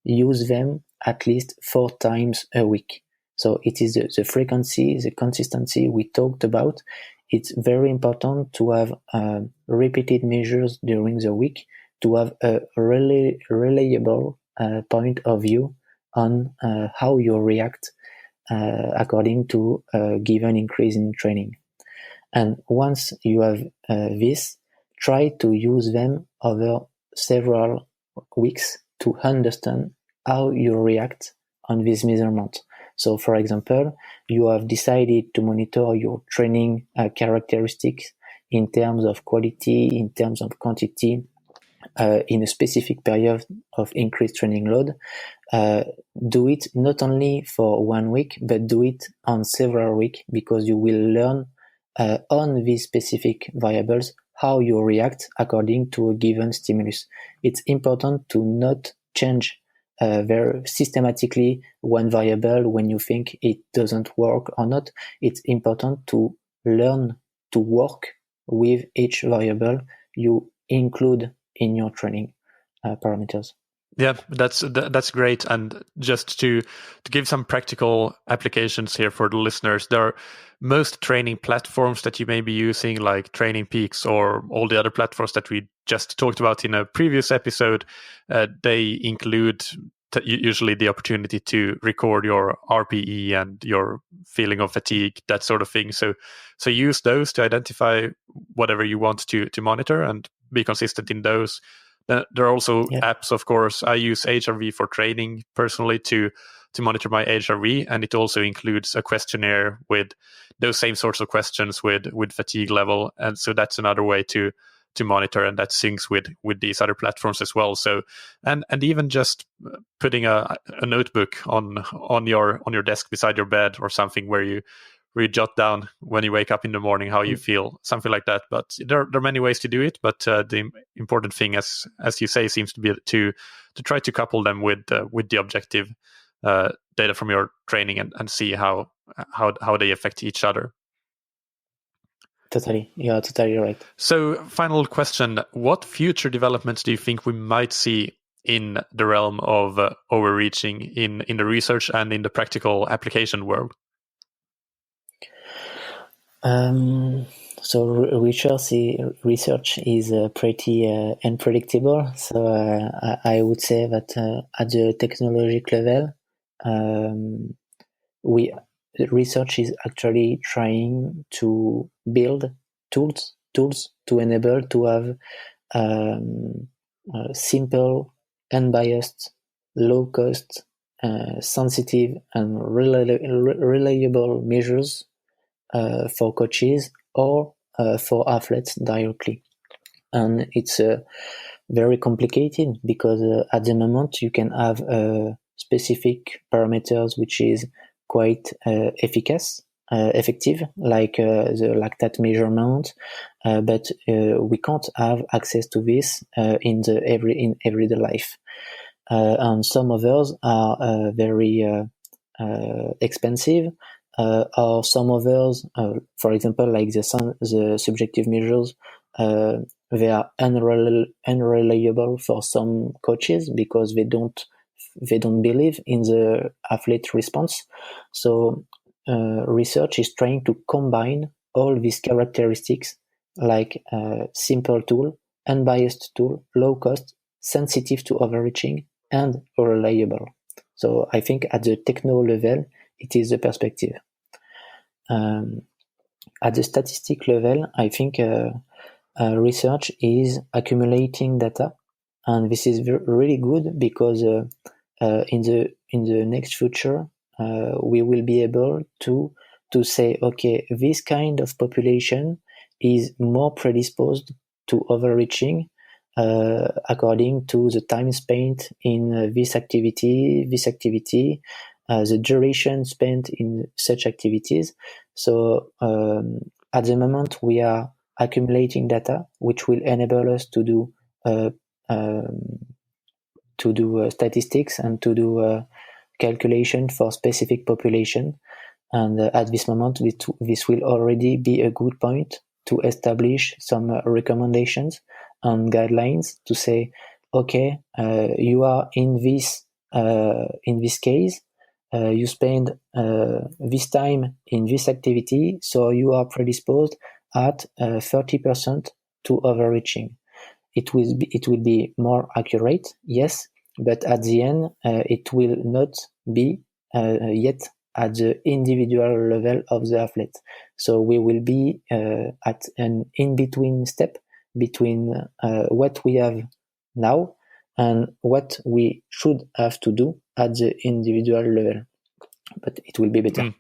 use them at least 4 times a week. So it is the frequency, the consistency we talked about. It's very important to have repeated measures during the week to have a reliable point of view on how you react according to a given increase in training. And once you have this, try to use them over several weeks to understand how you react on this measurement. So, for example, you have decided to monitor your training characteristics in terms of quality, in terms of quantity, in a specific period of increased training load. Do it not only for 1 week, but do it on several weeks, because you will learn on these specific variables how you react according to a given stimulus. It's important to not change very systematically one variable when you think it doesn't work or not. It's important to learn to work with each variable you include in your training parameters. Yeah, that's great. And just to give some practical applications here for the listeners, there are most training platforms that you may be using, like Training Peaks or all the other platforms that we just talked about in a previous episode. They include usually the opportunity to record your RPE and your feeling of fatigue, that sort of thing. So use those to identify whatever you want to monitor and be consistent in those. There are also apps, of course. I use HRV for training personally to monitor my HRV, and it also includes a questionnaire with those same sorts of questions with fatigue level, and so that's another way to monitor, and that syncs with these other platforms as well. So and even just putting a notebook on your desk beside your bed or something where you jot down when you wake up in the morning how you feel, something like that. But there are many ways to do it, but the important thing, as you say, seems to be to try to couple them with the objective data from your training and see how they affect each other. Totally. You're totally right. So, final question: what future developments do you think we might see in the realm of overreaching in the research and in the practical application world? So research is pretty unpredictable. So I would say that at the technological level, research is actually trying to build tools to enable to have simple, unbiased, low cost, sensitive, and reliable measures for coaches or for athletes directly. And it's very complicated because at the moment you can have specific parameters which is quite effective, like the lactate measurement, but we can't have access to this in everyday life. And some others are very expensive. Or some others, for example, like the subjective measures, they are unreliable for some coaches because they don't believe in the athlete response. So research is trying to combine all these characteristics, like simple tool, unbiased tool, low cost, sensitive to overreaching, and reliable. So I think at the techno level, it is the perspective. At the statistic level, I think research is accumulating data, and this is really good because in the next future we will be able to say, okay, this kind of population is more predisposed to overreaching according to the time spent in this activity, the duration spent in such activities. So at the moment, we are accumulating data, which will enable us to do statistics and to do calculation for specific population. And at this moment, this will already be a good point to establish some recommendations and guidelines to say, okay, you are in this case, you spend this time in this activity, so you are predisposed at 30% to overreaching. It will be more accurate, yes, but at the end, it will not be yet at the individual level of the athlete. So we will be at an in-between step between what we have now and what we should have to do at the individual level. But it will be better.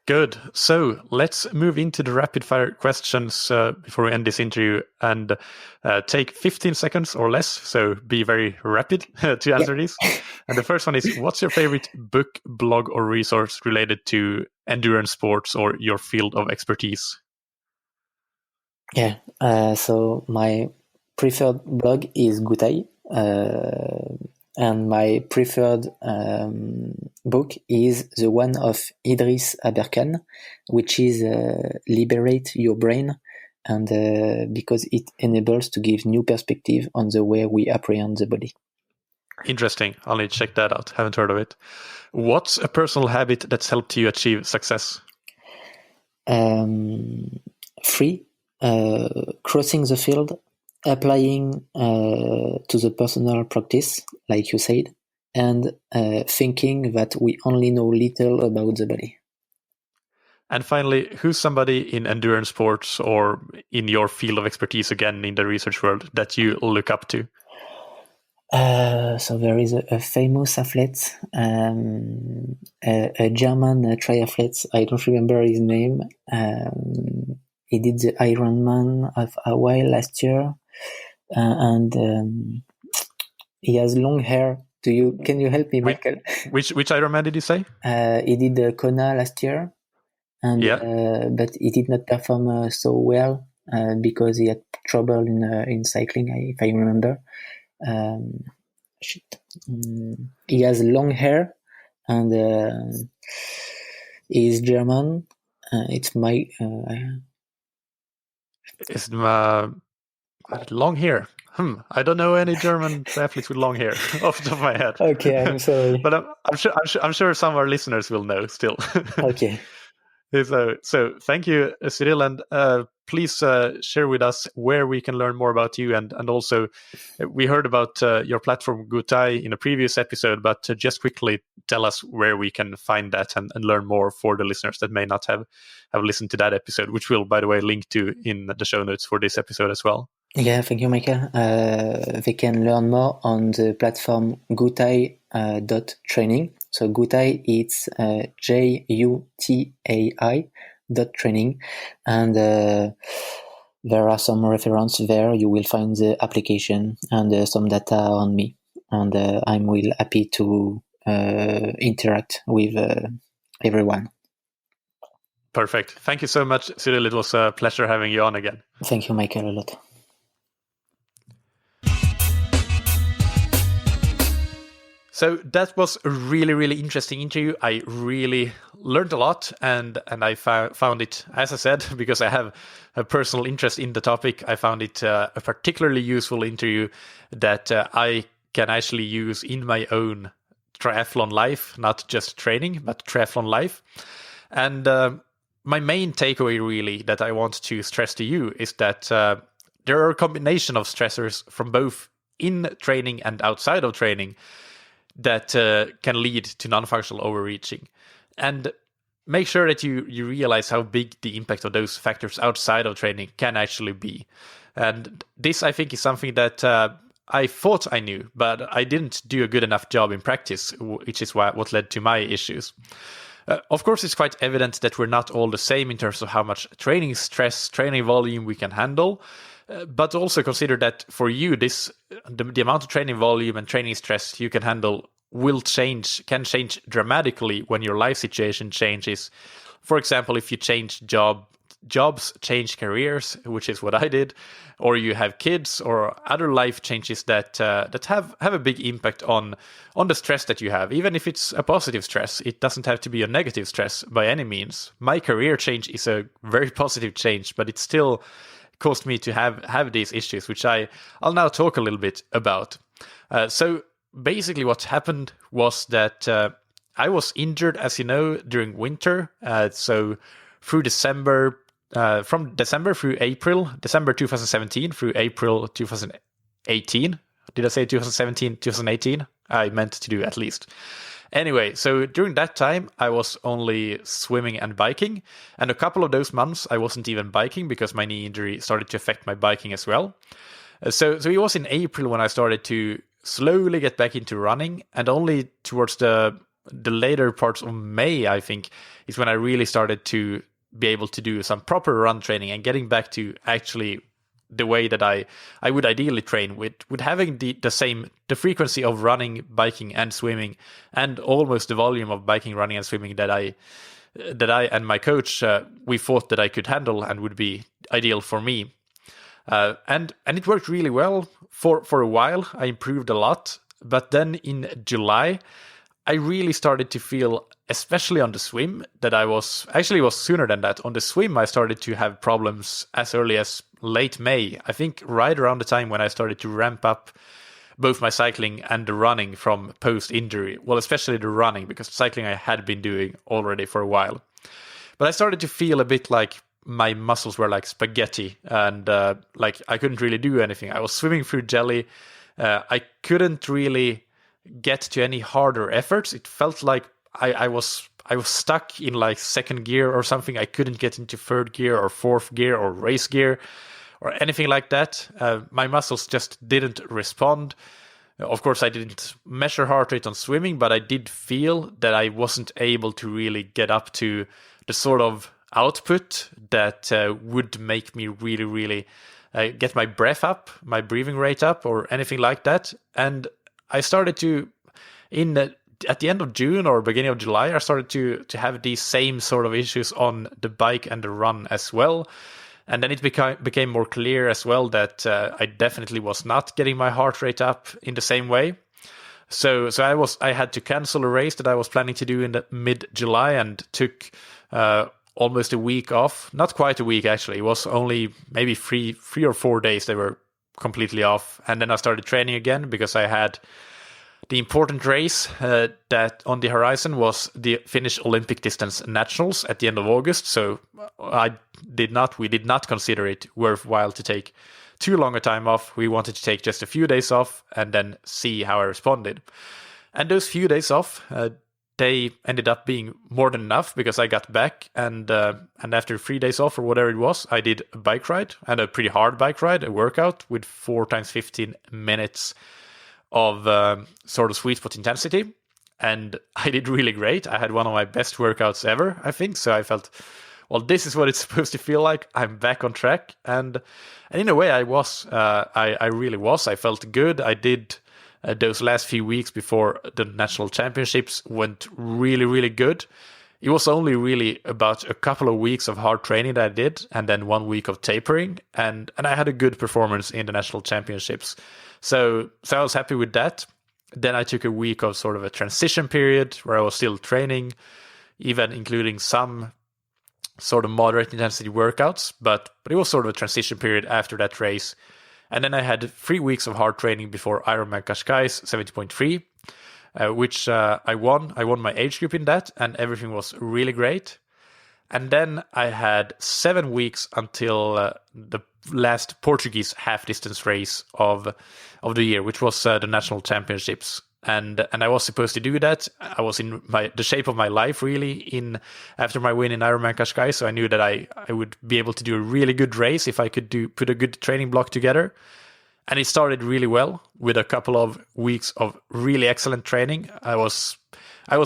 Good. So let's move into the rapid fire questions before we end this interview, and take 15 seconds or less. So be very rapid to answer these. And the first one is, what's your favorite book, blog, or resource related to endurance sports or your field of expertise? Yeah. So my preferred blog is Gutaï. And my preferred book is the one of Idris Aberkan, which is Liberate Your Brain, and because it enables to give new perspective on the way we apprehend the body. Interesting. I'll need to check that out. Haven't heard of it. What's a personal habit that's helped you achieve success? 3, crossing the field, applying to the personal practice, like you said, and thinking that we only know little about the body. And finally, who's somebody in endurance sports or in your field of expertise, again, in the research world, that you look up to? So there is a famous athlete, a German triathlete. I don't remember his name. He did the Ironman of Hawaii last year. And he has long hair. Can you help me, Michael? Which Ironman did you say? He did the Kona last year, and but he did not perform so well because he had trouble in cycling, if I remember. He has long hair, and he is German. It's my. It's long hair. I don't know any German athletes with long hair off the top of my head. Okay, I'm sorry, but I'm sure some of our listeners will know still. Okay. So thank you, Cyril, and please share with us where we can learn more about you, and also we heard about your platform Gutaï in a previous episode, but just quickly tell us where we can find that and learn more for the listeners that may not have listened to that episode, which we'll, by the way, link to in the show notes for this episode as well. Yeah, thank you, Michael. They can learn more on the platform Gutaï.training. So Gutaï, it's Jutai.training, and there are some references there. You will find the application and some data on me, and I'm really happy to interact with everyone. Perfect. Thank you so much, Cyril. It was a pleasure having you on again. Thank you, Michael, a lot. So that was a really, really interesting interview. I really learned a lot, and I found it, as I said, because I have a personal interest in the topic, I found it a particularly useful interview that I can actually use in my own triathlon life, not just training, but triathlon life. And my main takeaway really that I want to stress to you is that there are a combination of stressors from both in training and outside of training that can lead to non-functional overreaching. And make sure that you realize how big the impact of those factors outside of training can actually be. And this, I think, is something that I thought I knew, but I didn't do a good enough job in practice, which is what led to my issues. Of course, it's quite evident that we're not all the same in terms of how much training stress, training volume we can handle. But also consider that for you, the amount of training volume and training stress you can handle can change dramatically when your life situation changes. For example, if you change jobs, change careers, which is what I did, or you have kids or other life changes that have a big impact on the stress that you have. Even if it's a positive stress, it doesn't have to be a negative stress by any means. My career change is a very positive change, but it still caused me to have these issues, which I'll now talk a little bit about. So basically what happened was that I was injured, as you know, during winter. So through December, from December through April, December 2017 through April 2018. Did I say 2017, 2018? I meant to do at least. Anyway, so during that time, I was only swimming and biking. And a couple of those months, I wasn't even biking because my knee injury started to affect my biking as well. So it was in April when I started to slowly get back into running. And only towards the later parts of May, I think, is when I really started to be able to do some proper run training and getting back to actually the way that I would ideally train with having the frequency of running, biking, and swimming, and almost the volume of biking, running, and swimming that I and my coach we thought that I could handle and would be ideal for me. And it worked really well for a while. I improved a lot, but then in July, I really started to feel, especially on the swim, that it was sooner than that. On the swim, I started to have problems as early as late May. I think right around the time when I started to ramp up both my cycling and the running from post-injury. Well, especially the running, because cycling I had been doing already for a while. But I started to feel a bit like my muscles were like spaghetti, and like I couldn't really do anything. I was swimming through jelly. I couldn't really get to any harder efforts. It felt like I was stuck in like second gear or something. I couldn't get into third gear or fourth gear or race gear or anything like that. My muscles just didn't respond. Of course, I didn't measure heart rate on swimming, but I did feel that I wasn't able to really get up to the sort of output that would make me really, really get my breath up, my breathing rate up, or anything like that. And I started to, at the end of June or beginning of July, I started to have these same sort of issues on the bike and the run as well. And then it became more clear as well that I definitely was not getting my heart rate up in the same way. So I had to cancel a race that I was planning to do in the mid-July and took almost a week off. Not quite a week, actually. It was only maybe three or 4 days they were completely off. And then I started training again because I had the important race that on the horizon was the Finnish Olympic distance nationals at the end of August. So we did not consider it worthwhile to take too long a time off. We wanted to take just a few days off and then see how I responded. And those few days off, they ended up being more than enough because I got back and after 3 days off or whatever it was, I did a bike ride, and a pretty hard bike ride, a workout with 4 times 15 minutes of sort of sweet spot intensity. And I did really great. I had one of my best workouts ever, I think. So I felt, well, this is what it's supposed to feel like. I'm back on track. And in a way I was. I really was. I felt good. I did those last few weeks before the national championships went really, really good. It was only really about a couple of weeks of hard training that I did, and then 1 week of tapering, and I had a good performance in the national championships. So I was happy with that. Then I took a week of sort of a transition period where I was still training, even including some sort of moderate intensity workouts, but it was sort of a transition period after that race. And then I had 3 weeks of hard training before Ironman Cascais 70.3, which I won. I won my age group in that, and everything was really great. And then I had 7 weeks until the last Portuguese half-distance race of the year, which was the national championships. And I was supposed to do that. I was in the shape of my life, really, after my win in Ironman Cascais, so I knew that I would be able to do a really good race if I could put a good training block together. And it started really well with a couple of weeks of really excellent training. I was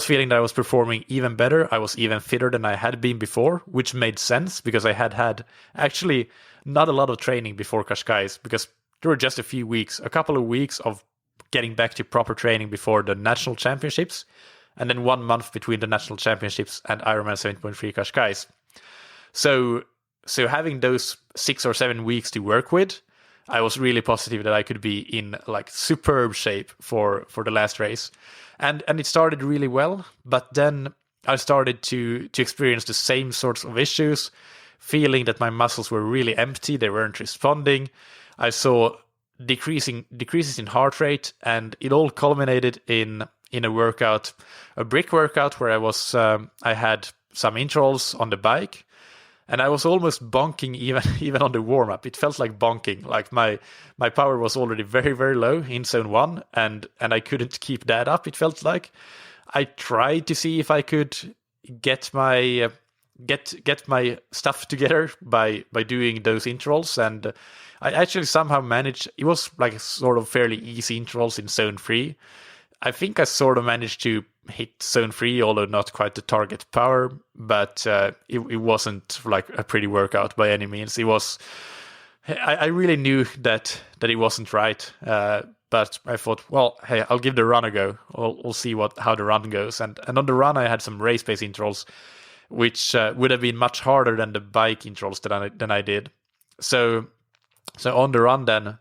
feeling that I was performing even better. I was even fitter than I had been before, which made sense because I had actually not a lot of training before Qashqai's, because there were just a couple of weeks of getting back to proper training before the national championships, and then 1 month between the national championships and Ironman 7.3 Qashqai's. So having those 6 or 7 weeks to work with, I was really positive that I could be in like superb shape for the last race. And it started really well, but then I started to experience the same sorts of issues, feeling that my muscles were really empty, they weren't responding. I saw decreases in heart rate, and it all culminated in a workout, a brick workout, where I had some intervals on the bike. And I was almost bonking even on the warm-up. It felt like bonking. Like my power was already very, very low in zone 1, and I couldn't keep that up, it felt like. I tried to see if I could get my stuff together by doing those intervals, and I actually somehow managed. It was like sort of fairly easy intervals in zone 3. I think I sort of managed to hit zone 3, although not quite the target power, but it wasn't like a pretty workout by any means. It was, I really knew that it wasn't right, but I thought, well, hey, I'll give the run a go. We'll see how the run goes. And on the run, I had some race pace intervals, which would have been much harder than the bike intervals than I did. So on the run then,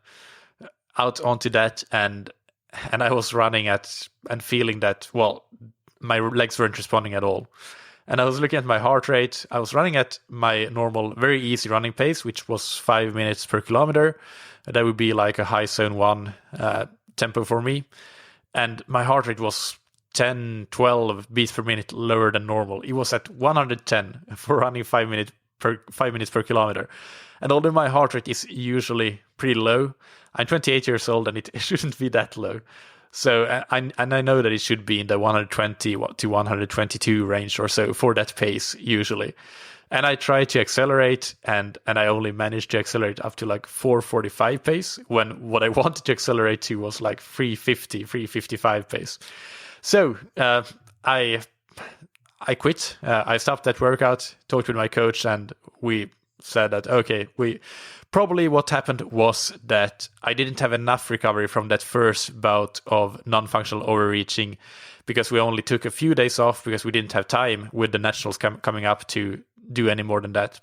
out onto that, and I was running and feeling that, well, my legs weren't responding at all. And I was looking at my heart rate. I was running at my normal, very easy running pace, which was 5 minutes per kilometer. That would be like a high zone 1 tempo for me. And my heart rate was 10, 12 beats per minute lower than normal. It was at 110 for running 5 minutes per kilometer. And although my heart rate is usually pretty low, I'm 28 years old and it shouldn't be that low. So I know that it should be in the 120 to 122 range or so for that pace usually. And I tried to accelerate, and I only managed to accelerate up to like 4:45 pace, when what I wanted to accelerate to was like 3:50, 3:55 pace. So I quit. I stopped that workout, talked with my coach, and we said that, okay, probably what happened was that I didn't have enough recovery from that first bout of non-functional overreaching, because we only took a few days off because we didn't have time with the nationals coming up to do any more than that.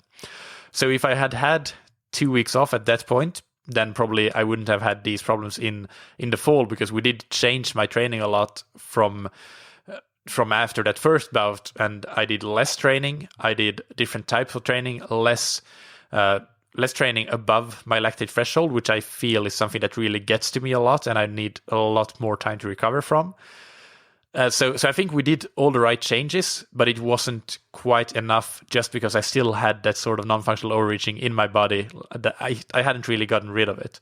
So if I had 2 weeks off at that point, then probably I wouldn't have had these problems in the fall, because we did change my training a lot from after that first bout, and I did less training. I did different types of training, less training above my lactate threshold, which I feel is something that really gets to me a lot, and I need a lot more time to recover from. So I think we did all the right changes, but it wasn't quite enough, just because I still had that sort of non-functional overreaching in my body that I hadn't really gotten rid of it.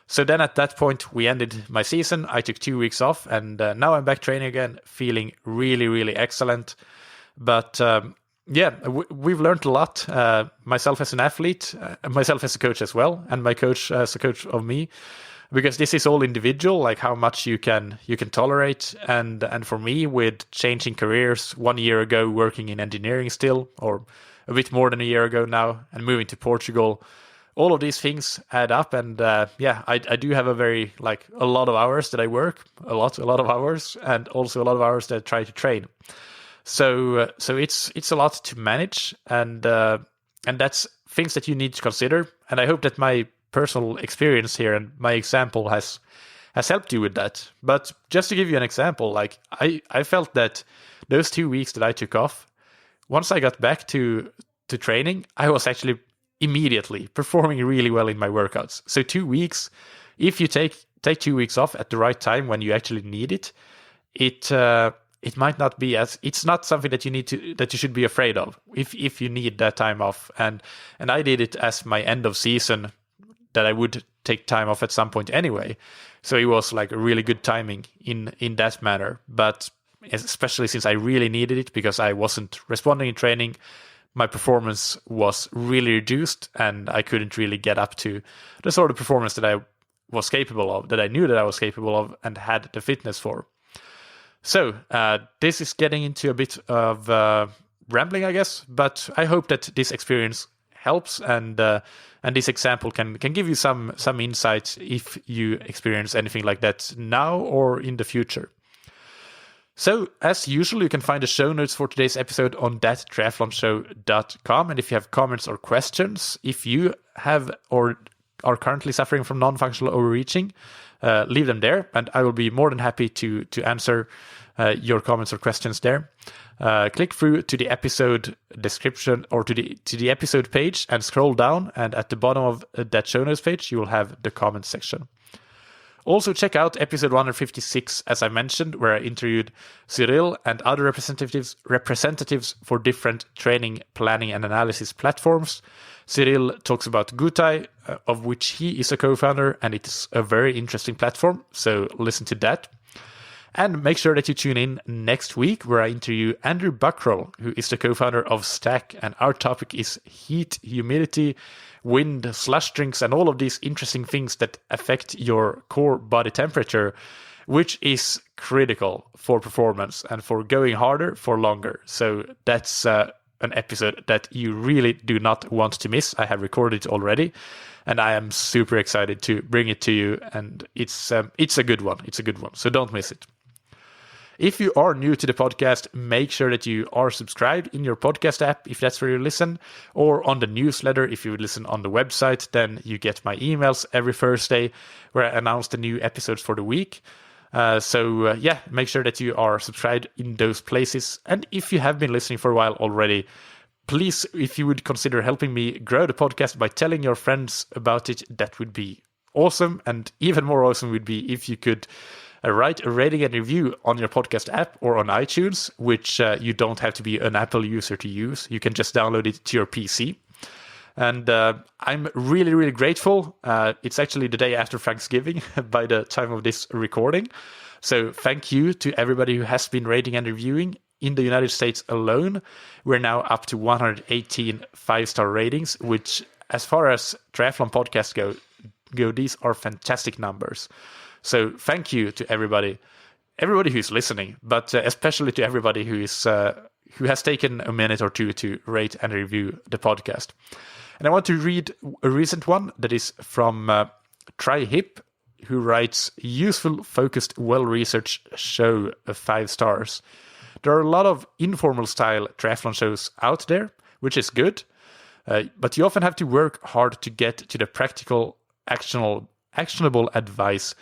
So then at that point, we ended my season. I took 2 weeks off, and now I'm back training again, feeling really, really excellent. But we've learned a lot. Myself as an athlete, myself as a coach as well, and my coach as a coach of me, because this is all individual, like how much you can tolerate. And for me, with changing careers 1 year ago, working in engineering still, or a bit more than a year ago now, and moving to Portugal, all of these things add up. And I do have a lot of hours that I work, a lot of hours, and also a lot of hours that I try to train. So it's a lot to manage, and that's things that you need to consider. And I hope that my personal experience here and my example has helped you with that. But just to give you an example, like I felt that those 2 weeks that I took off, once I got back to training, I was actually immediately performing really well in my workouts. So 2 weeks, if you take 2 weeks off at the right time when you actually need it, it might not be it's not something that you should be afraid of if you need that time off. And I did it as my end of season, that I would take time off at some point anyway. So it was like a really good timing in that manner. But especially since I really needed it, because I wasn't responding in training, my performance was really reduced, and I couldn't really get up to the sort of performance that I was capable of, that I knew that I was capable of and had the fitness for. So this is getting into a bit of rambling, I guess, but I hope that this experience helps, and this example can give you some insight if you experience anything like that now or in the future. So, as usual, you can find the show notes for today's episode on thattriathlonshow.com. And if you have comments or questions, if you have or are currently suffering from non-functional overreaching, leave them there, and I will be more than happy to answer your comments or questions there. Click through to the episode description or to the episode page and scroll down, and at the bottom of that show notes page, you will have the comments section. Also, check out episode 156, as I mentioned, where I interviewed Cyril and other representatives for different training, planning, and analysis platforms. Cyril talks about Gutaï, of which he is a co-founder, and it's a very interesting platform, so listen to that. And make sure that you tune in next week, where I interview Andrew Buckroll, who is the co-founder of Stack, and our topic is heat, humidity, wind, slush drinks, and all of these interesting things that affect your core body temperature, which is critical for performance and for going harder for longer. So that's an episode that you really do not want to miss. I have recorded it already, and I am super excited to bring it to you, and it's a good one. It's a good one, so don't miss it. If you are new to the podcast, make sure that you are subscribed in your podcast app, if that's where you listen, or on the newsletter. If you listen on the website, then you get my emails every Thursday where I announce the new episodes for the week. So make sure that you are subscribed in those places. And if you have been listening for a while already, please, if you would consider helping me grow the podcast by telling your friends about it, that would be awesome. And even more awesome would be if you could write a rating and review on your podcast app or on iTunes, which you don't have to be an Apple user to use. You can just download it to your PC. And I'm really, really grateful. It's actually the day after Thanksgiving by the time of this recording. So thank you to everybody who has been rating and reviewing. In the United States alone, we're now up to 118 five-star ratings, which, as far as triathlon podcasts go, these are fantastic numbers. So thank you to everybody who's listening, but especially to everybody who has taken a minute or two to rate and review the podcast. And I want to read a recent one that is from TryHip, who writes, "Useful, focused, well-researched show of 5 stars. There are a lot of informal style triathlon shows out there, which is good, but you often have to work hard to get to the practical, actionable advice.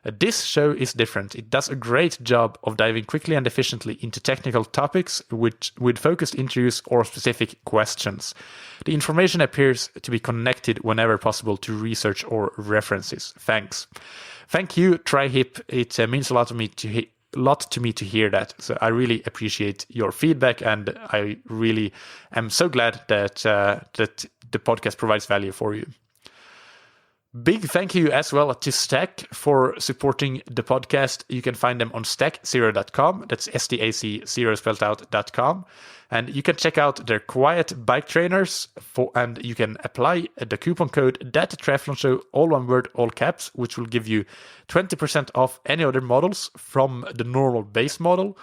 This show is different. It does a great job of diving quickly and efficiently into technical topics with focused interviews or specific questions. The information appears to be connected whenever possible to research or references. Thanks." Thank you, TryHip. It means a lot to me to hear that. So I really appreciate your feedback, and I really am so glad that the podcast provides value for you. Big thank you as well to Stack for supporting the podcast. You can find them on stack0.com. That's STAC 0 spelled out.com. And you can check out their quiet bike trainers and you can apply the coupon code ThatTriathlonShow, all one word, all caps, which will give you 20% off any other models, from the normal base model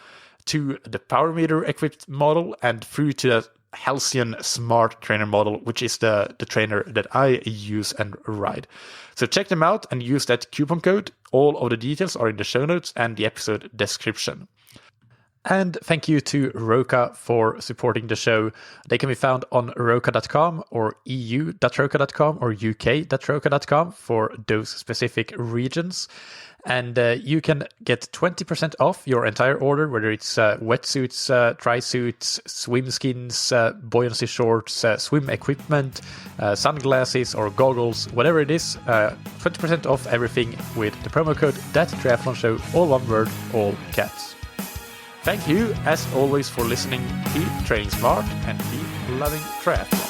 to the power meter equipped model and through to the Halcyon Smart Trainer model, which is the trainer that I use and ride. So check them out and use that coupon code. All of the details are in the show notes and the episode description. And thank you to Roka for supporting the show. They can be found on roka.com or eu.roka.com or uk.roka.com for those specific regions. And you can get 20% off your entire order, whether it's wetsuits, tri-suits, swim skins, buoyancy shorts, swim equipment, sunglasses or goggles, whatever it is. 20% off everything with the promo code ThatTriathlonShow, all one word, all caps. Thank you, as always, for listening. Keep training smart and keep loving triathlon.